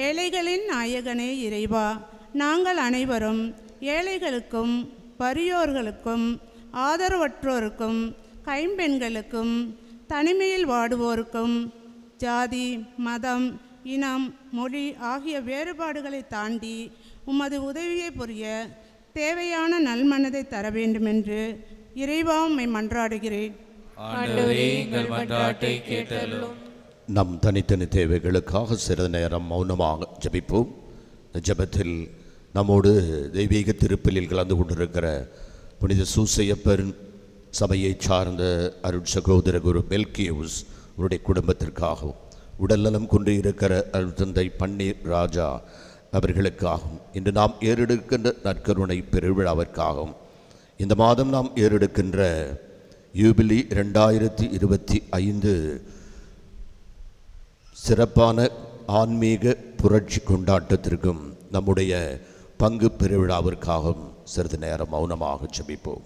ஏழைகளின் நாயகனே இறைவா, நாங்கள் அனைவரும் ஏழைகளுக்கும் வறியோர்களுக்கும் ஆதரவற்றோருக்கும் கைம்பெண்களுக்கும் தனிமையில் வாடுவோருக்கும் ஜாதி மதம் இனம் மொழி ஆகிய வேறுபாடுகளை தாண்டி உமது உதவியை புரிய தேவையான நல்மனதை தர வேண்டுமென்று இறைவா உம்மை மன்றாடுகிறேன். நம் தனித்தனி தேவைகளுக்காக சிறிது நேரம் மௌனமாக ஜபிப்போம். இந்த ஜபத்தில் நம்மோடு தெய்வீக திருப்பலில் கலந்து கொண்டிருக்கிற புனித சூசையப்பர் சபையை சார்ந்த அருட் சகோதர குரு பெல்கியூஸ் அவருடைய குடும்பத்திற்காகவும், உடல்நலம் கொண்டு இருக்கிற அருட்தந்தை பன்னீர் ராஜா அவர்களுக்காகவும், இன்று நாம் ஏறெடுக்கின்ற நற்கருணை பெருவிழாவிற்காகவும், இந்த மாதம் நாம் ஏறெடுக்கின்ற யூபிலி 2025 சிறப்பான ஆன்மீக புரட்சி கொண்டாட்டத்திற்கும் நம்முடைய பங்கு பெருவிழாவிற்காகவும் சிறிது நேரம் மௌனமாக ஜெபிப்போம்.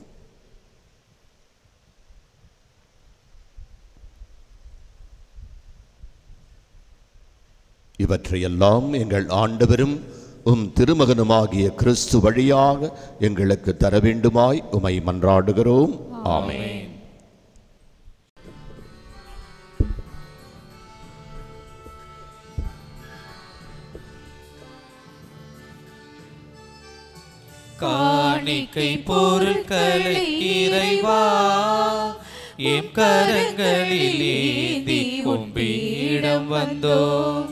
இவற்றையெல்லாம் எங்கள் ஆண்டவரும் உம் திருமகனுமாகிய கிறிஸ்து வழியாக எங்களுக்கு தர வேண்டுமாய் உமை மன்றாடுகிறோம். ஆமென். காணிக்கை பொருட்களை இறைவா எம் கரங்களில் ஏந்தி கும்பிடம் வந்தோம்.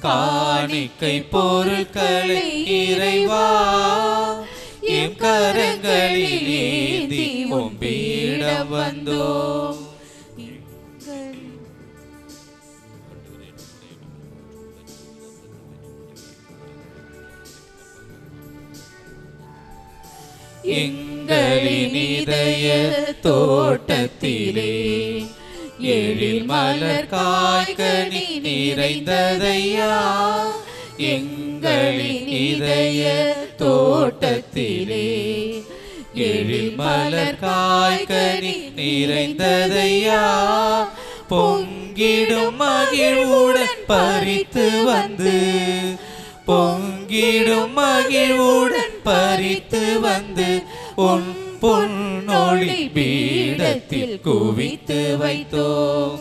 காணிக்கை பொருட்களை இறைவா எம் கரங்களில் ஏந்தி கும்பிடம் வந்தோம். எங்களின் இதய தோட்டத்திலே எழில் மலர் காய்கனி நிறைந்ததையா. எங்களின் இதய தோட்டத்திலே எழில் மலர் காய்கனி நிறைந்ததையா. பொங்கிடும் மகிழ்வுடன் பறித்து வந்து, பொங்கிடும் மகிழ்வுடன் பறித்து வந்து உன் பொன்னொளி பீடத்தில் குவித்து வைத்தோம்.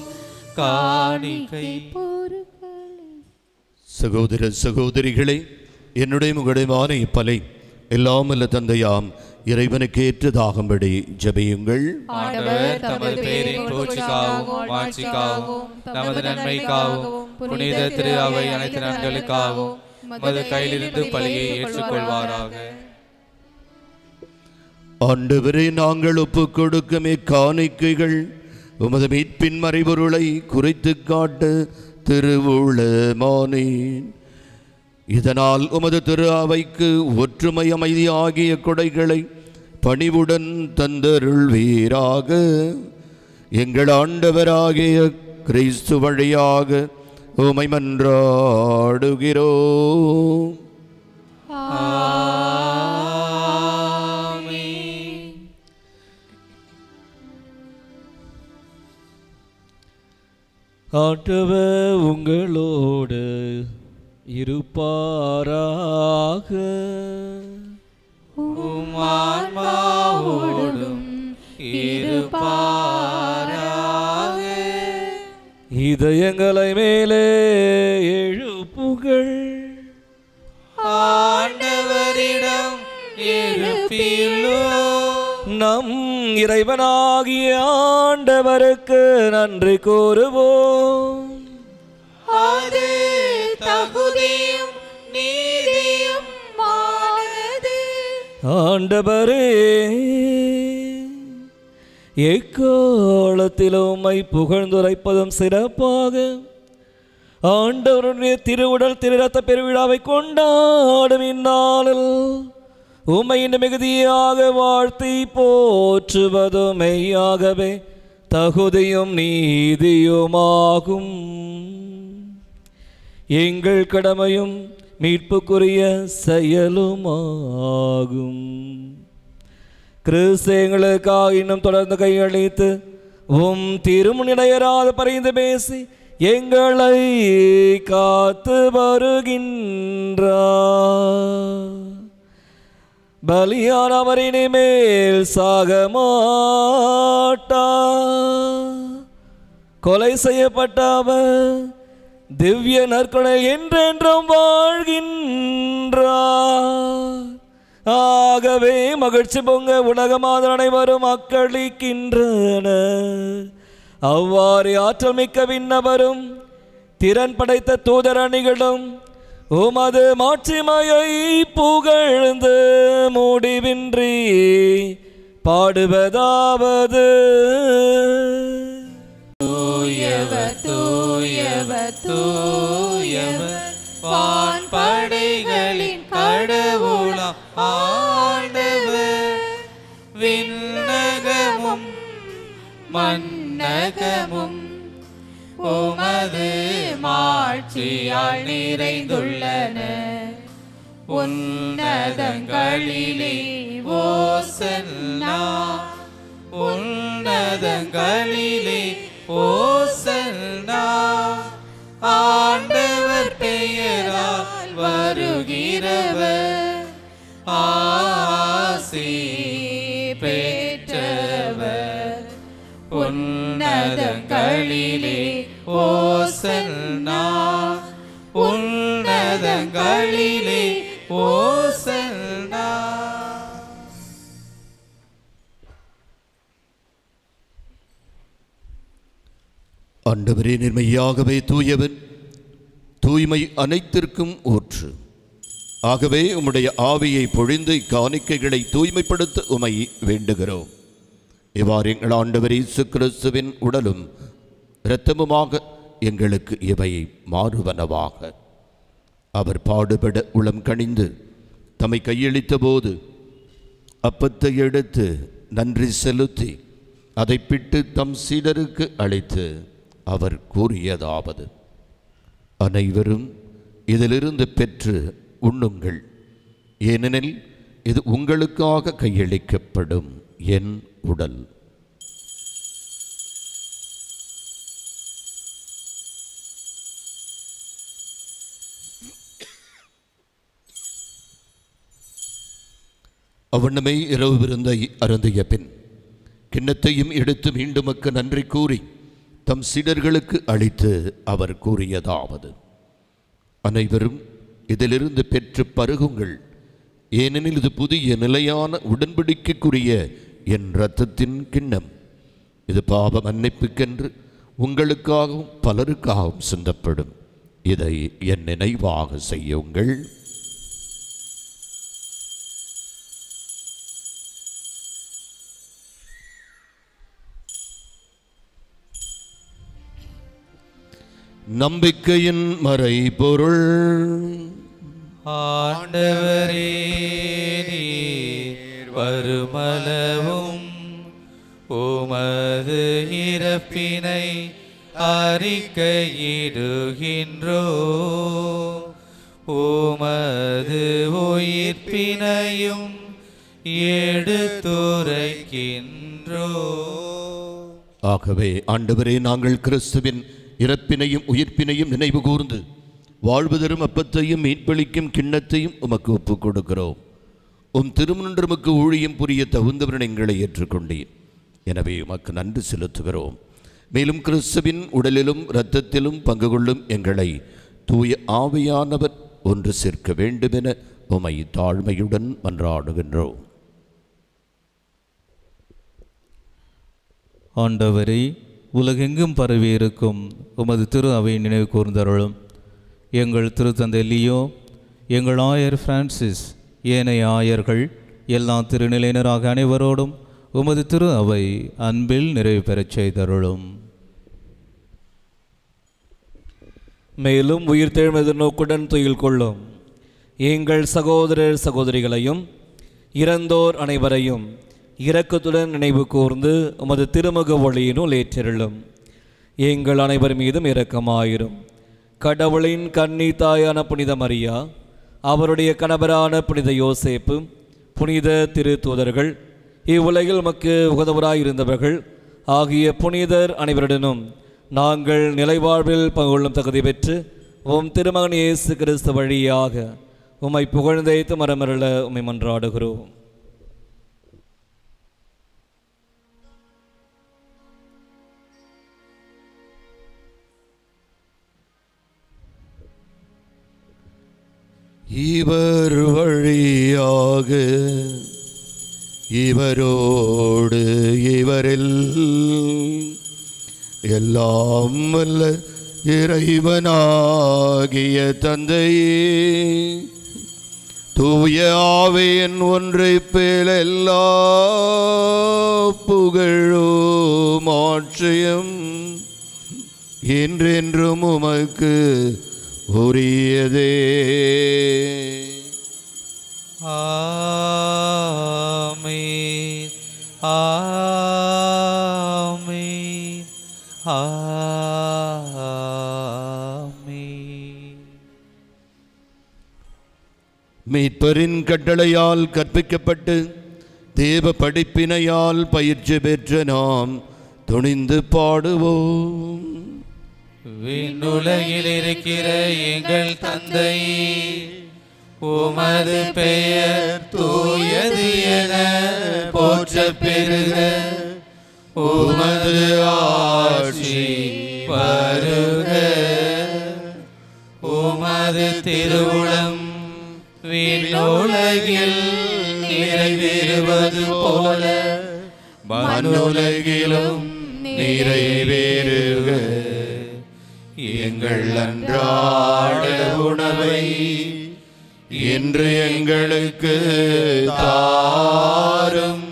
காணிக்கை சகோதர சகோதரிகளே, என்னுடைய முகடைமான இப்பலை எல்லாம் அல்ல தந்தையாம் இறைவனுக்கு ஏற்றதாகும்படி ஜெபியுங்கள். ஆண்டவர் தமது பேரின் புகழ்ச்சிக்காகவும் மாட்சிக்காகவும் நமது நன்மைக்காகவும் புனித திரு அவை அனைத்து நன்களுக்காகவும் மது கையிலிருந்து பலியை ஏற்றுக்கொள்வாராக. ஆண்டவரே, நாங்கள் ஒப்புக் கொடுக்கும் இக்காணிக்கைகள் உமது மீட்பின் மறைபொருளை குறித்து காட்ட திருவுளமானேன். இதனால் உமது திரு அவைக்கு ஒற்றுமை அமைதி ஆகிய கொடைகளை பணிவுடன் தந்தருள்வீராக. எங்கள் ஆண்டவராகிய கிறிஸ்து வழியாக உம்மை மன்றாடுகிறோம். ஆண்டவர் உங்களோடு இருப்பாராக. இதயங்களை மேலே எழுப்புகள். ஆண்டவரிடம் எழுப்பியுள்ளோம். நம் இறைவனாகிய ஆண்டவருக்கு நன்றி கூறுவோம். அது தகுதியும் நீதியும் மானது. ஆண்டவரே, எக்காலத்திலும் உம்மை புகழ்ந்துரைப்பதும் சிறப்பாக ஆண்டவருடைய திருவுடல் திருரத்த பெருவிழாவை கொண்டாடும் இந்நாளில் உம்மை இந்த மிகுதியாக வாழ்த்தி போற்றுவதும் மெய்யாகவே தகுதியும் நீதியுமாகும். எங்கள் கடமையும் மீட்புக்குரிய செயலுமாகும். கிறிஸ்து எங்களுக்காக இன்னும் தொடர்ந்து கையளித்து உம் திருமுனிடையராத பரிந்து பேசி எங்களை காத்து வருகின்றார். பலியானவர் இனிமேல் சாக மாட்டார். கொலை செய்யப்பட்ட அவர் திவ்ய நற்கொடை என்றென்றும் வாழ்கின்றார். ஆகவே மகிழ்ச்சி பொங்க உலக மாதர் அனைவரும் அக்களிக்கின்றனர். அவ்வாறு ஆற்றல் மிக்க விண்ணவரும் திறன் படைத்த தூதர் அணிகளும் உமது மாட்சிமையை புகழ்ந்து முடிவின்றி பாடுவதாவது: தூயவர் தூயவர் தூயவர் வான்படைகளின் கடவுளாம் ஆண்டவர். விண்ணகமும் மண்ணகமும் உமது மாட்சியால் நிறைந்துள்ளன. உன்னதங்களிலே ஓசன்னா, உன்னதங்களிலே ஓசன்னா. ஆண்டவர் பெயரால் வருகிறவர் ஆசி பெற்றவர். உன்னதங்களிலே ஓசன்னா, உன்னதங்களிலே ஓசன்னா. ஆண்டவரே, நிர்மையாகவே தூயவன், தூய்மை அனைத்திற்கும் ஊற்று. ஆகவே உம்முடைய ஆவியை பொழிந்து இக்காணிக்கைகளை தூய்மைப்படுத்த உமை வேண்டுகிறோம். இவ்வாறு எங்கள் ஆண்டவர் இயேசு கிறிஸ்துவின் உடலும் இரத்தமுமாக எங்களுக்கு இவை மாறுவனவாக. அவர் பாடுபட உளம் கனிந்து தம்மை கையளித்த போது அப்பத்தை எடுத்து நன்றி செலுத்தி அதை பிட்டு தம் சீடருக்கு அளித்து அவர் கூறியதாவது: அனைவரும் இதிலிருந்து பெற்று உண்ணுங்கள், ஏனெனில் இது உங்களுக்காக கையளிக்கப்படும் என் உடல். அவ்வண்ணமே இரவு விருந்தை அருந்திய பின் கிண்ணத்தையும் எடுத்து மீண்டும் நன்றி கூறி தம் சீடர்களுக்கு அளித்து அவர் கூறியதாவது: அனைவரும் இதிலிருந்து பெற்று பருகுங்கள், ஏனெனில் இது புதிய நிலையான உடன்படிக்கைக்குரிய என் இரத்தத்தின் கிண்ணம். இது பாவ மன்னிப்புக்கென்று உங்களுக்காகவும் பலருக்காகவும் சிந்தப்படும். இதை என் நினைவாக செய்யுங்கள். நம்பிக்கையின் மறைபொருள். ஆண்டவரே, நீர் வருமளவும் உமது இறப்பினை அறிக்கையிடுகின்றோ, உமது உயிர்ப்பினையும் எடுத்துரைக்கின்றோ. ஆகவே ஆண்டவரே, நாங்கள் கிறிஸ்துவின் இறப்பினையும் உயிர்ப்பினையும் நினைவு கூர்ந்து வாழ்வு தரும் அப்பத்தையும் மீட்பளிக்கும் கிண்ணத்தையும் உமக்கு ஒப்புக் கொடுக்கிறோம். உம் திருமுன்றுமக்கு ஊழியம் புரிய தகுந்தவரன் எங்களை ஏற்றுக்கொண்டீர். எனவே உமக்கு நன்றி செலுத்துகிறோம். மேலும் கிறிஸ்துவின் உடலிலும் இரத்தத்திலும் பங்கு கொள்ளும் எங்களை தூய ஆவியானவர் ஒன்று சேர்க்க வேண்டுமென உமை தாழ்மையுடன் மன்றாடுகின்றோம். ஆண்டவரே, உலகெங்கும் பரவியிருக்கும் உமது திரு அவை நினைவு கூர்ந்தருளும். எங்கள் திருத்தந்தை லியோ, எங்கள் ஆயர் பிரான்சிஸ், ஏனைய ஆயர்கள், எல்லா திருநிலையினராக அனைவரோடும் உமது திரு அவை அன்பில் நிறைவு பெறச் செய்தருளும். மேலும் உயிர் தெழுமது நோக்குடன் துயில் கொள்ளும் எங்கள் சகோதரர் சகோதரிகளையும் இறந்தோர் அனைவரையும் இரக்கத்துடன் நினைவு கூர்ந்து உமது திருமுக ஒளியினுள் ஏற்றிருளும். எங்கள் அனைவர் மீதும் இரக்கமாயிரும். கடவுளின் கன்னி தாயான புனித மரியா, அவருடைய கணவரான புனித யோசேப்பு, புனித திரு தூதர்கள், இவ்வுலகில் உமக்கு உகந்தவராயிருந்தவர்கள் ஆகிய புனிதர் அனைவருடனும் நாங்கள் நிலைவாழ்வில் பங்குள்ளும் தகுதி பெற்று உம் திருமகன் இயேசு கிறிஸ்து வழியாக உம்மை புகழ்ந்தேத்து மரமருள உம்மை மன்றாடுகிறோம். இவர் வழியாக இவரோடு இவரில் எல்லாம் வல்ல இறைவனாகிய தந்தையே, தூய ஆவியின் ஒன்றைப்பேல் எல்லா புகழும் ஆட்சியும் என்றென்றும் உமக்கு உரியதே. ஆமென், ஆமென், ஆமென். மீட்பரின் கட்டளையால் கற்பிக்கப்பட்டு தேவ படிப்பினையால் பயிற்சி பெற்ற நாம் துணிந்து பாடுவோம். விண்ணுலகில் இருக்கிற எங்கள் தந்தையே, உமது பெயர் தூயது என போற்றப் பெறுக. உமது ஆட்சி வருக. உமது திருவுளம் விண்ணுலகில் நிறைவேறுவது போல மண்ணுலகிலும் நிறைவேறுக. எங்கள் அன்றாட உணவை இன்று எங்களுக்கு தாரும்.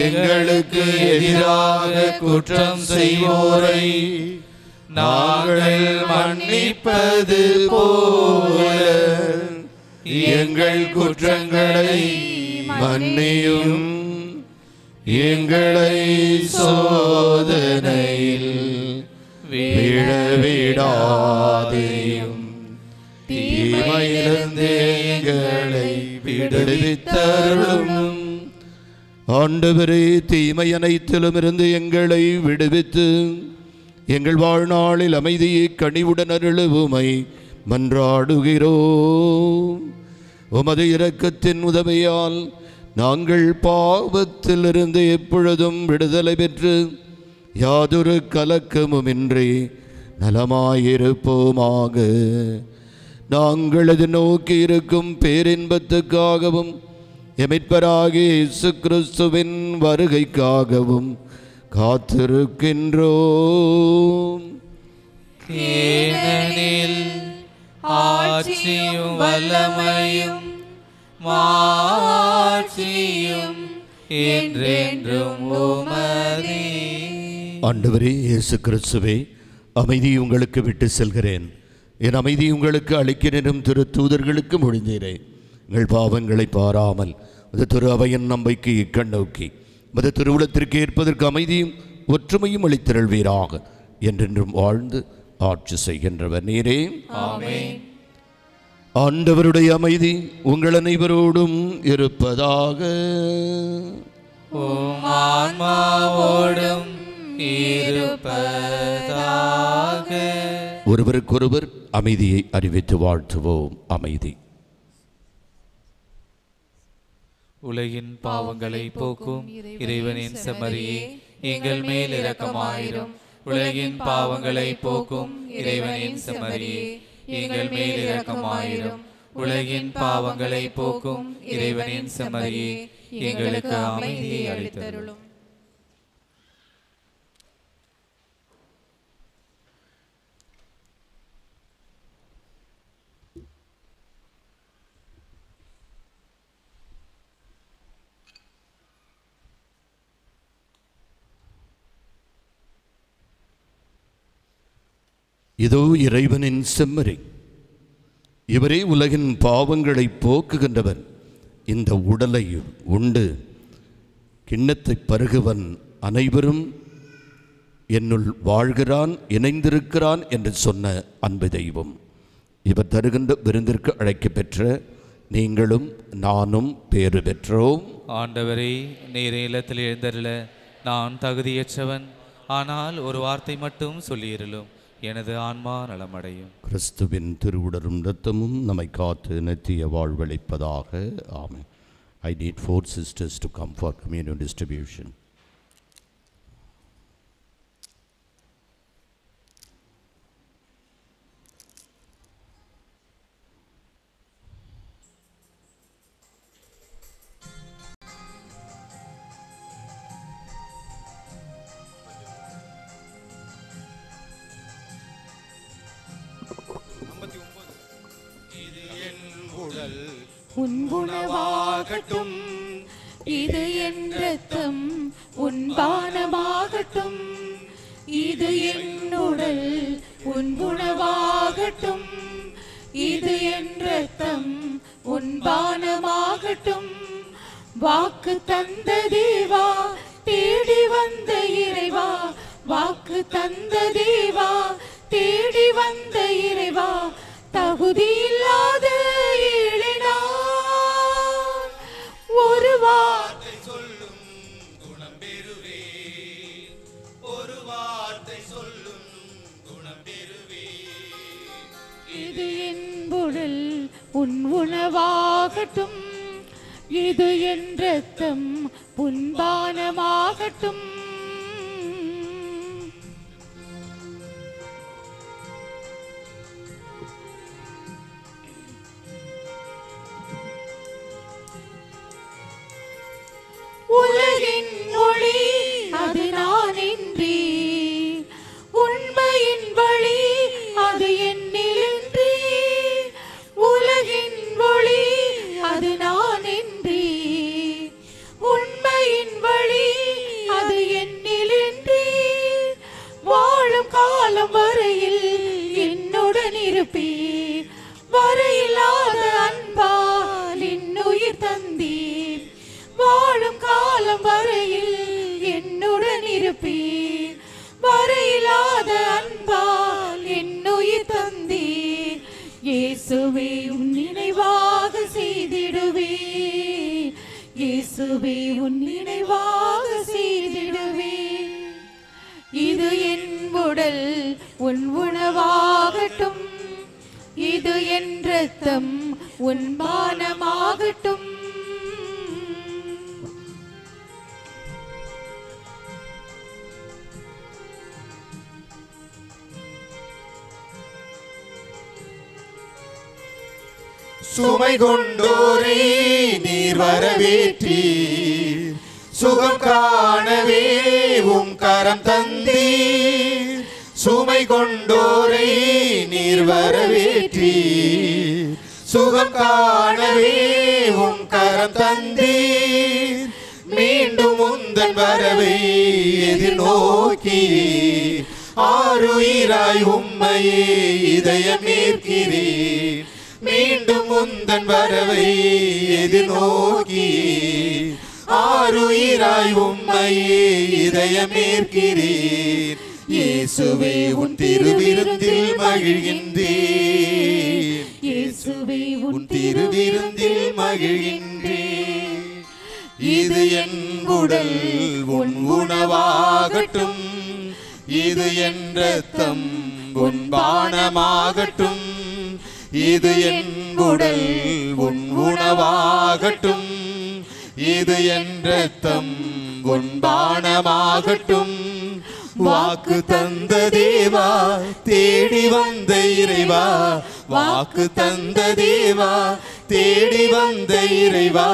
எங்களுக்கு எதிராக குற்றம் செய்வோரை நாங்கள் மன்னிப்பது போல எங்கள் குற்றங்களை மன்னியும். எங்களை சோதனையில் விழவிடாதேயும், தீமையிலிருந்து எங்களை விடுவித்தருளும். ஆண்டவரே, தீமை அனைத்திலும் இருந்து எங்களை விடுவித்து எங்கள் வாழ்நாளில் அமைதியை கனிவுடன் அருளுவுமை மன்றாடுகிறோம். உமது இரக்கத்தின் உதவியால் நாங்கள் பாவத்திலிருந்து எப்பொழுதும் விடுதலை பெற்று யாதொரு கலக்கமுமின்றி நலமாயிருப்போமாக. நாங்கள் அது நோக்கி இருக்கும் பேரின்பத்துக்காகவும் எமிட்பராகிய இயேசு கிறிஸ்துவின் வருகைக்காகவும் காத்திருக்கின்றோம். ஏனெனில் ஆட்சியும் வல்லமையும் மாட்சியும் என்றென்றும் உமதே. ஆண்டவரே இயேசு கிறிஸ்துவே, அமைதி உங்களுக்கு விட்டு செல்கிறேன், என் அமைதி உங்களுக்கு அளிக்கிறேன் திரு தூதர்களுக்கு மொழிந்தீரேன். எங்கள் பாவங்களை பாராமல் அது திரு அவையின் நம்பிக்கையை கண்ணோக்கி மது திருவுளத்திற்கு ஏற்பதற்கு அமைதியும் ஒற்றுமையும் அளித்திருள்வீராக. என்றென்றும் வாழ்ந்து ஆட்சி செய்கின்றவர் நீரே. ஆமென். ஆண்டவருடைய அமைதி உங்கள் அனைவரோடும் இருப்பதாக. உம் ஆன்மாவோடும் இருப்பதாக. ஒருவருக்கொருவர் அமைதியை அறிவித்து வாழ்த்துவோம். அமைதி. உலகின் பாவங்களை போக்கும் இறைவனின் செம்மறியே, எங்கள் மேல் இரக்கமாயிரும். உலகின் பாவங்களை போக்கும் இறைவனின் செம்மறியே, எங்கள் மேல் இரக்கமாயிரும். உலகின் பாவங்களை போக்கும் இறைவனின் செம்மறியே, எங்களுக்கு அமைதியை அளித்தருளும். இதோ இறைவனின் செம்மறி, இவரே உலகின் பாவங்களை போக்குகின்றவர். இந்த உடலை உண்டு கிண்ணத்தை பருகுவன் அனைவரும் என்னுள் வாழ்கிறான், இணைந்திருக்கிறான் என்று சொன்ன அன்பு தெய்வம். இவர் தருகின்ற விருந்திற்கு அழைக்க பெற்ற நீங்களும் நானும் பேறு பெற்றோம். ஆண்டவரே, நீர் இல்லத்தில் எழுந்தருள நான் தகுதியற்றவன். ஆனால் ஒரு வார்த்தை மட்டும் சொல்லியிருளும், எனது ஆன்மா நலமடையும். கிறிஸ்துவின் திருவுடலும் இரத்தமும் நம்மை காத்து நித்திய வாழ்வளிப்பதாக. ஆமென். I need 4 sisters to come for communion distribution. உண்புணவாகட்டும், இது என் இரத்தம் உண்பானமாகட்டும். இது என் உடல் உண்புணவாகட்டும், இது என் இரத்தம் உண்பானமாகட்டும். வாக்கு தந்த தேவா, தேடி வந்த இறைவா, வாக்கு தந்த தேவா, தேடி வந்த இறைவா, தகுதியில்லாத ஏழினான் ஒரு வார்த்தை சொல்லும் குணம் பெறுவே, ஒரு வார்த்தை சொல்லும் குணம் பெறுவே. இது என் உடல் உன் உணவாகட்டும், இது என் இரத்தம் புன்பானமாகட்டும். உலகின் ஒளி அது நான் இன்றி, உண்மையின் வழி அது என்னிலின்றி. உலகின் ஒளி அது நான் இன்றி, உண்மையின் வழி அது என்னிலின்றி. வாழும் காலம் வரையில் என்னுடன் இருப்பீர், வரையில்லாத அன்பால் இன்னுயிர் தந்தீர். வாழும் காலம் வரையில் என்னுடன் இருப்பீர், வரையில்லாத அன்பால் என்னுயிர் தந்தீர். இயேசுவே உன் நினைவாக செய்திடுவேன், இயேசுவே உன் நினைவாக செய்திடுவேன். இது என் உடல் உன் உணவாகட்டும், இது என் இரத்தம் உன் பானமாகட்டும். சுமை கொண்டோரை நீர் வரவேற்றீர், சுகம் காணவே உம் கரம் தந்தீர். சுமை கொண்டோரை நீர் வரவேற்றீர், சுகம் காணவே உம் கரம் தந்தீர். மீண்டும் உந்தன் வரவை எதிர்நோக்கி ஆருயிராய் உம்மையே இதயம் ஏற்கிறேன். மீண்டும் உந்தன் வரவை எதிர்நோக்கி ஆருயிராய் உம்மையே இதயம் ஏற்கிறேன். இயேசுவே உன் திருவிருந்தில் மகிழ்கின்றேன், இயேசுவே உன் திருவிருந்தில் மகிழ்கின்றேன். இது என் உடல் உன் உணவாகட்டும், இது என் இரத்தம் உன் பானமாகட்டும். இது என் உடல் உன் உணவாகட்டும், இது என் இரத்தம் உன்பானமாகட்டும். வாக்கு தந்த தேவா, தேடி வந்த இறைவா, வாக்கு தந்த தேவா, தேடி வந்த இறைவா,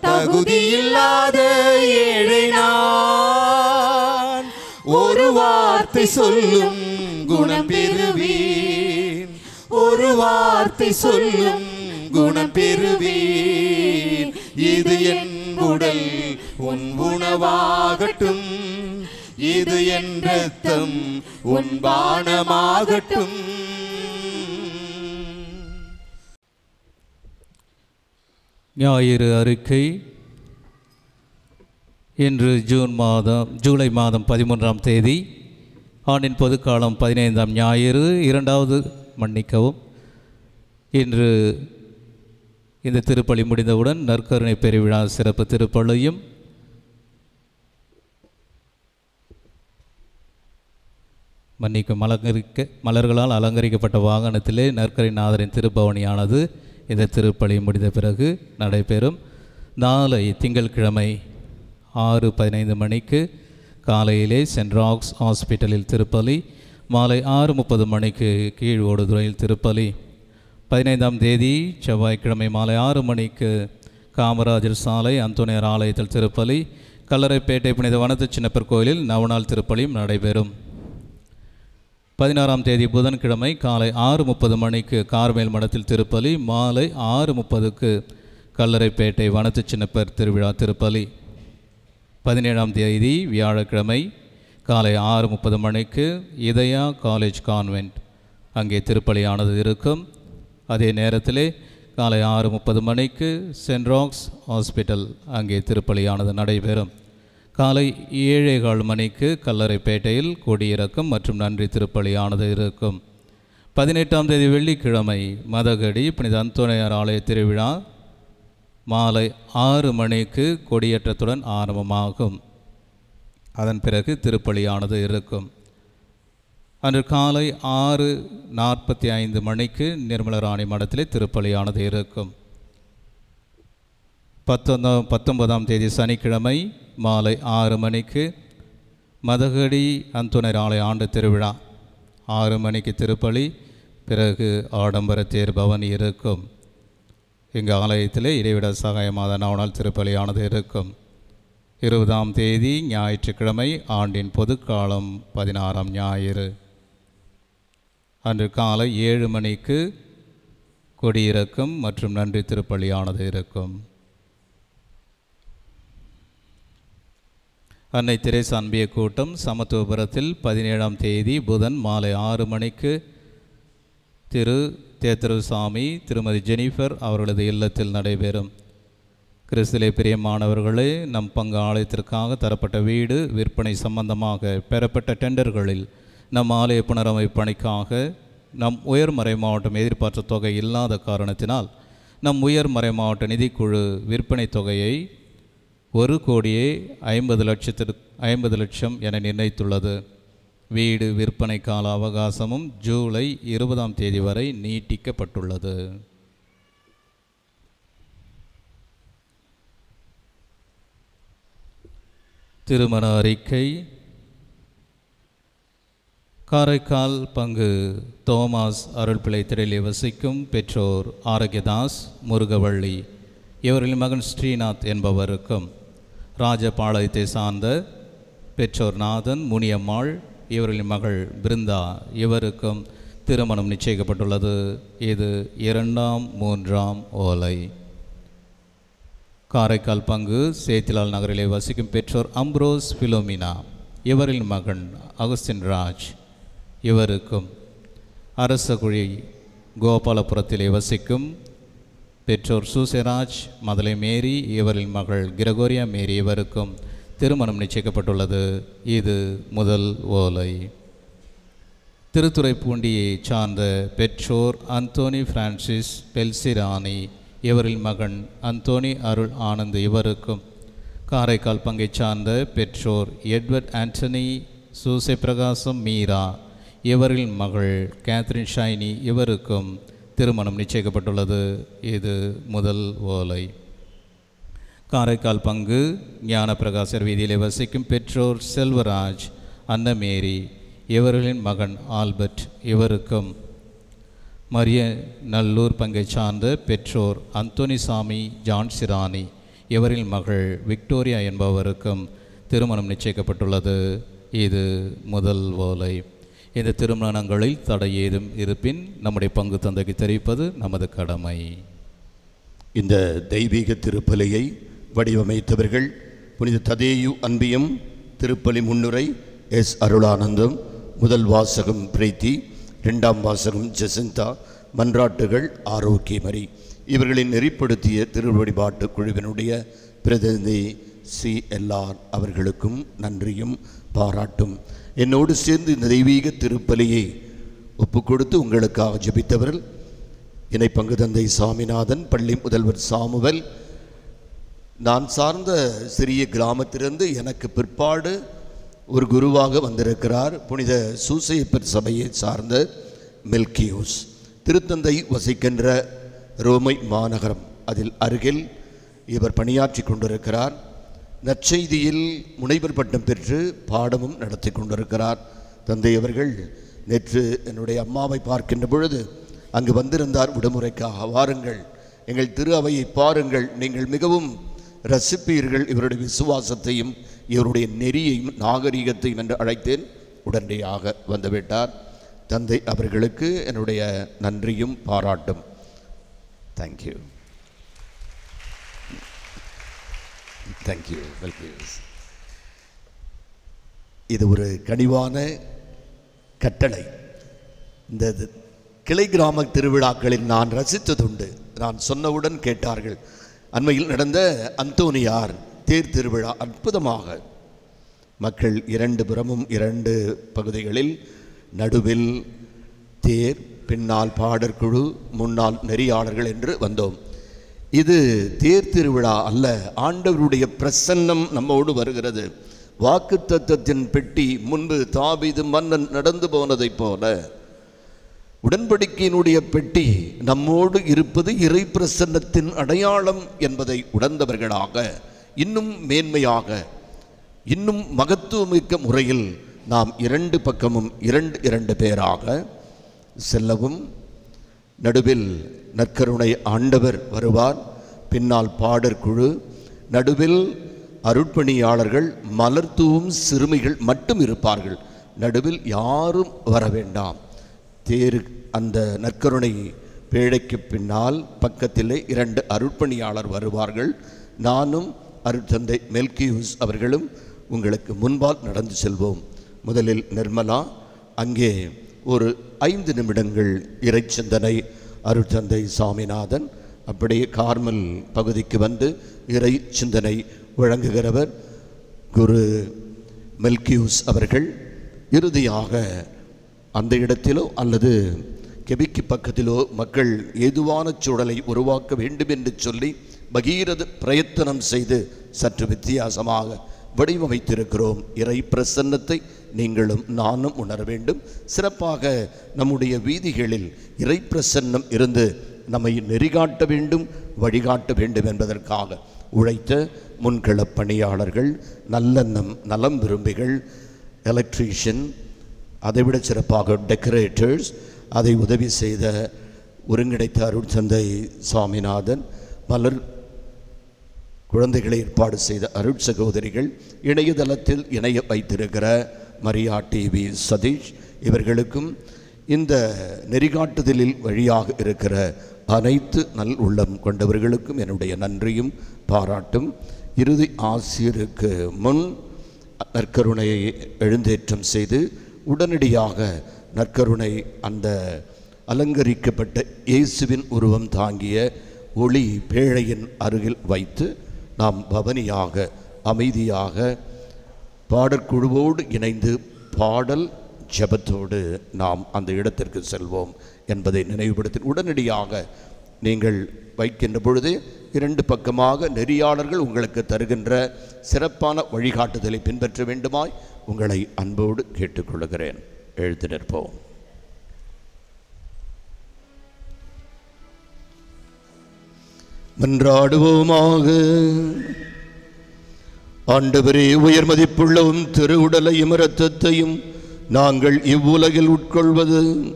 தகுதியில்லாத ஏழை நான் ஒரு வார்த்தை சொல்லும் குணம் பெறுவேன், ஒரு வார்த்தை சொல்லும் குணம் பெறுவேன். இது என் உடல் உன் உணவாகட்டும், இது என் இரத்தம் உன் பானமாகட்டும். ஞாயிறு அறிக்கை. இன்று ஜூலை மாதம் 13ஆம் தேதி, ஆண்டின் பொதுக்காலம் 15ஆம் ஞாயிறு, இன்று இந்த திருப்பலி முடிந்தவுடன் நற்கருணை பெருவிழா சிறப்பு திருப்பலியும் மலர்களால் அலங்கரிக்கப்பட்ட வாகனத்திலே நற்கருணைநாதரின் திருப்பவனியானது இந்த திருப்பலி முடிந்த பிறகு நடைபெறும். நாளை திங்கட்கிழமை 6:15 மணிக்கு காலையிலே சென்ட் ராக்ஸ் ஹாஸ்பிட்டலில் திருப்பலி, மாலை 6:30 மணிக்கு கீழ் ஓடுதுறையில் திருப்பலி. 15ஆம் தேதி செவ்வாய்க்கிழமை மாலை 6 மணிக்கு காமராஜர் சாலை அந்தோனியார் ஆலயத்தில் திருப்பலி, கல்லறைப்பேட்டை புனித வனத்து சின்னப்பர் கோயிலில் நவநாள் திருப்பலியும் நடைபெறும். 16ஆம் தேதி புதன்கிழமை காலை 6:30 மணிக்கு கார்மேல் மடத்தில் திருப்பலி, மாலை 6:30க்கு கல்லறைப்பேட்டை வனத்து சின்னப்பர் திருவிழா திருப்பலி. 17ஆம் தேதி வியாழக்கிழமை காலை 6:30 மணிக்கு இதயா காலேஜ் கான்வென்ட் அங்கே திருப்பலியானது இருக்கும். அதே நேரத்திலே காலை 6:30 மணிக்கு சென்ட் ராக்ஸ் ஹாஸ்பிட்டல் அங்கே திருப்பலியானது நடைபெறும். காலை 7:15 மணிக்கு கல்லறைப்பேட்டையில் கொடியிறக்கம் மற்றும் நன்றி திருப்பலியானது இருக்கும். 18ஆம் தேதி வெள்ளிக்கிழமை மதகடி புனித அந்தோனியார் ஆலய திருவிழா மாலை 6 மணிக்கு கொடியேற்றத்துடன் ஆரம்பமாகும். அதன் பிறகு திருப்பலியானது இருக்கும். அன்று காலை 6:45 மணிக்கு நிர்மலராணி மடத்திலே திருப்பலியானது இருக்கும். 19ஆம் தேதி சனிக்கிழமை மாலை 6 மணிக்கு மதகடி அந்தோனியார் ஆலய ஆண்டு திருவிழா 6 மணிக்கு திருப்பலி, பிறகு ஆடம்பர தேர் பவனி இருக்கும். இங்கு ஆலயத்திலே இடைவிட சகாயமாத நவநாள் திருப்பலியானது இருக்கும். 20ஆம் தேதி ஞாயிற்றுக்கிழமை ஆண்டின் பொதுக்காலம் 16ஆம் ஞாயிறு அன்று காலை 7 மணிக்கு கொடியிறக்கம் மற்றும் நன்றி திருப்பலியானது இருக்கும். அன்னை தெரேசா அன்பிய கூட்டம் சமத்துவபுரத்தில் 17ஆம் தேதி புதன் மாலை 6 மணிக்கு திரு தேத்தருசாமி திருமதி ஜெனிஃபர் அவர்களது இல்லத்தில் நடைபெறும். கிறிஸ்துவிலே பிரியமானவர்களே, நம் பங்கு ஆலயத்திற்காக தரப்பட்ட வீடு விற்பனை சம்பந்தமாக பெறப்பட்ட டெண்டர்களில் நம் ஆலய புனரமைப்பு பணிக்காக நம் உயர்மறை மாவட்டம் எதிர்பார்த்த தொகை இல்லாத காரணத்தினால் நம் உயர்மறை மாவட்ட நிதிக்குழு விற்பனை தொகையை 1,50,00,000 என நிர்ணயித்துள்ளது. வீடு விற்பனை கால அவகாசமும் ஜூலை 20ஆம் தேதி வரை நீட்டிக்கப்பட்டுள்ளது. திருமண அறிக்கை. காரைக்கால் பங்கு தோமாஸ் அருள்பிள்ளை திரையிலே வசிக்கும் பெற்றோர் ஆரோக்கியதாஸ், முருகவள்ளி இவர்களின் மகன் ஸ்ரீநாத் என்பவருக்கும், ராஜபாளையத்தை சார்ந்த பெற்றோர் நாதன், முனியம்மாள் இவர்களின் மகள் பிருந்தா இவருக்கும் திருமணம் நிச்சயிக்கப்பட்டுள்ளது. இது 2ஆம் 3ஆம் ஓலை. காரைக்கால் பங்கு சேத்திலால் நகரிலே வசிக்கும் பெற்றோர் அம்ப்ரோஸ் பிலோமினா இவரின் மகன் அகஸ்டின் ராஜ் இவருக்கும், அரசகுழி கோபாலபுரத்திலே வசிக்கும் பெற்றோர் சூசேராஜ் மதலை மேரி இவரின் மகள் கிரகோரியா மேரி இவருக்கும் திருமணம் நிச்சயிக்கப்பட்டுள்ளது. இது முதல் ஓலை. திருத்துறைப்பூண்டியை சார்ந்த பெற்றோர் அந்தோனி பிரான்சிஸ் பெல்சிராணி இவரின் மகன் அந்தோனி அருள் ஆனந்த் இவருக்கும், காரைக்கால் பங்கை சார்ந்த பெற்றோர் எட்வர்ட் ஆண்டனி சூசை பிரகாசம் மீரா இவரின் மகள் கேத்ரின் ஷைனி இவருக்கும் திருமணம் நிச்சயிக்கப்பட்டுள்ளது. இது முதல் ஓலை. காரைக்கால் பங்கு ஞானப்பிரகாசர் வீதியிலே வசிக்கும் பெற்றோர் செல்வராஜ், அன்னமேரி, இவர்களின் மகன் ஆல்பர்ட், இவருக்கும் மரிய நல்லூர் பங்கை சார்ந்த பெற்றோர் அந்தோனிசாமி ஜான்சிராணி, இவரின் மகள் விக்டோரியா என்பவருக்கும் திருமணம் நிச்சயிக்கப்பட்டுள்ளது. இது முதல் ஓலை. இந்த திருமணங்களில் தடை ஏதும் இருப்பின் நம்முடைய பங்கு தந்தைக்கு தெரிவிப்பது நமது கடமை. இந்த தெய்வீக திருப்பலியை வடிவமைத்தவர்கள் புனித ததேயு அன்பியம், திருப்பலி முன்னுரை எஸ் அருளானந்தம், முதல் வாசகம் பிரீத்தி, இரண்டாம் வாசகம் ஜெசிந்தா, மன்றாட்டுகள் ஆரோக்கியமரி. இவர்களின் நெறிப்படுத்திய திருவழிபாட்டு குழுவினுடைய பிரதிநிதி CLR அவர்களுக்கும் நன்றியும் பாராட்டும். என்னோடு சேர்ந்து இந்த தெய்வீக திருப்பலியை ஒப்பு கொடுத்து உங்களுக்காக ஜெபித்தவர்கள் இணை பங்கு தந்தை சாமிநாதன், பள்ளி முதல்வர் சாமுவல், நான் சார்ந்த சிறிய கிராமத்திலிருந்து எனக்கு பிற்பாடு ஒரு குருவாக வந்திருக்கிறார் புனித சூசையப்பர் சபையை சார்ந்த மெல்கியூஸ். திருத்தந்தை வசிக்கின்ற ரோமை மாநகரம் அதில் அருகில் இவர் பணியாற்றி கொண்டிருக்கிறார். நற்செய்தியில் முனைவர் பட்டம் பெற்று பாடமும் நடத்தி கொண்டிருக்கிறார். தந்தை அவர்கள் நேற்று என்னுடைய அம்மாவை பார்க்கின்ற பொழுது அங்கு வந்திருந்தார் விடுமுறைக்காக. வாருங்கள், எங்கள் திரு அவையை பாருங்கள், நீங்கள் மிகவும் ரசிப்பீர்கள் இவருடைய விசுவாசத்தையும் இவருடைய நெறியையும் நாகரிகத்தையும் என்று அழைத்தேன். உடனடியாக வந்துவிட்டார். தந்தை அவர்களுக்கு என்னுடைய நன்றியும் பாராட்டும். Thank you, thank you. இது ஒரு கனிவான கட்டளை. இந்த கிளை கிராம திருவிழாக்களில் நான் ரசித்ததுண்டு. நான் சொன்னவுடன் கேட்டார்கள். அண்மையில் நடந்த அந்தோனியார் தேர் திருவிழா அற்புதமாக மக்கள் இரண்டு புறமும் இரண்டு பகுதிகளில் நடுவில் தேர், பின்னால் பாடற்குழு, முன்னால் நெறியாளர்கள் என்று வந்தோம். இது தேர் திருவிழா அல்ல, ஆண்டவருடைய பிரசன்னம் நம்மோடு வருகிறது. வாக்குத்தத்தத்தின் பெட்டி முன்பு தாவீது மன்னன் நடந்து போனதைப் போல உடன்படிக்கையினுடைய பெட்டி நம்மோடு இருப்பது இறை பிரசன்னத்தின் அடையாளம் என்பதை உணர்ந்தவர்களாக இன்னும் மேன்மையாக இன்னும் மகத்துவமிக்க முறையில் நாம் இரண்டு பக்கமும் இரண்டு பேராக செல்லவும், நடுவில் நற்கருணை ஆண்டவர் வருவார், பின்னால் பாடற்குழு, நடுவில் அருட்பணியாளர்கள், மலர்தூவும் சிறுமிகள் மட்டும் இருப்பார்கள். நடுவில் யாரும் வர வேண்டாம். தேரு அந்த நற்கருணை பேழைக்கு பின்னால் பக்கத்திலே இரண்டு அருட்பணியாளர் வருவார்கள். நானும் அருட்தந்தை மெல்கியூஸ் அவர்களும் உங்களுக்கு முன்பால் நடந்து செல்வோம். முதலில் நிர்மலா, அங்கே ஒரு 5 நிமிடங்கள் இறை சிந்தனை. அருட்தந்தை சாமிநாதன் அப்படியே கார்மல் பகுதிக்கு வந்து இறை சிந்தனை வழங்குகிறவர் குரு மெல்கியூஸ் அவர்கள். இறுதியாக அந்த இடத்திலோ அல்லது கெபிக்கு பக்கத்திலோ மக்கள் ஏதுவான சூழலை உருவாக்க வேண்டும் என்று சொல்லி பகீரத பிரயத்தனம் செய்து சற்று வித்தியாசமாக வடிவமைத்திருக்கிறோம். இறை பிரசன்னத்தை நீங்களும் நானும் உணர வேண்டும். சிறப்பாக நம்முடைய வீதிகளில் இறை பிரசன்னம் இருந்து நம்மை நெறிகாட்ட வேண்டும், வழிகாட்ட வேண்டும் என்பதற்காக உழைத்த முன்களப் பணியாளர்கள், நல்லெண்ணம் நலம் விரும்பிகள், எலக்ட்ரீஷியன், அதைவிட சிறப்பாக டெக்கரேட்டர்ஸ், அதை உதவி செய்த ஒருங்கிணைத்த அருட்தந்தை சாமிநாதன், மலர் குழந்தைகளை ஏற்பாடு செய்த அருட் சகோதரிகள், இணையதளத்தில் இணைய வைத்திருக்கிற மரியா டிவி சதீஷ், இவர்களுக்கும் இந்த நெறிகாட்டுதலில் வழியாக இருக்கிற அனைத்து நல் உள்ளம் கொண்டவர்களுக்கும் என்னுடைய நன்றியும் பாராட்டும். இறுதி ஆசிரியருக்கு முன் நற்கருணையை எழுந்தேற்றம் செய்து உடனடியாக நற்கருணை அந்த அலங்கரிக்கப்பட்ட இயேசுவின் உருவம் தாங்கிய ஒளி பேழையின் அருகில் வைத்து நாம் பவனியாக அமைதியாக பாடற்குழுவோடு இணைந்து பாடல் ஜெபத்தோடு நாம் அந்த இடத்திற்கு செல்வோம் என்பதை நினைவுபடுத்தி உடனடியாக நீங்கள் வைக்கின்ற பொழுது 2 பக்கமாக நெறியாளர்கள் உங்களுக்கு தருகின்ற சிறப்பான வழிகாட்டுதலை பின்பற்ற வேண்டுமாய் உங்களை அன்போடு கேட்டுக்கொள்கிறேன். எழுந்து நிற்போம். மன்றாடுவோமாக. ஆண்டவரே, உயர் மதிப்புள்ளவும் திரு உடலையும் இரத்தத்தையும் நாங்கள் இவ்வுலகில் உட்கொள்வது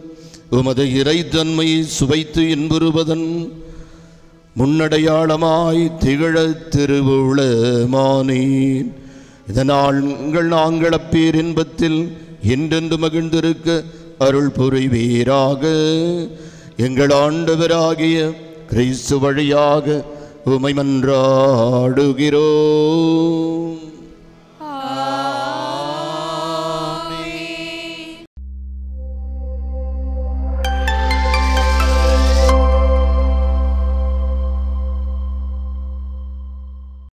உமது இறைத்தன்மையை சுவைத்து இன்புறுவதன் முன்னடையாளமாய் திகழ திருவுளமானேன். இதனால் நாங்கள் அப்பேரின்பத்தில் என்றென்று மகிழ்ந்திருக்க அருள் புரிவீராக. எங்கள் ஆண்டவராகிய கிறிஸ்து வழியாக உமை மன்றாடுகிறோம்.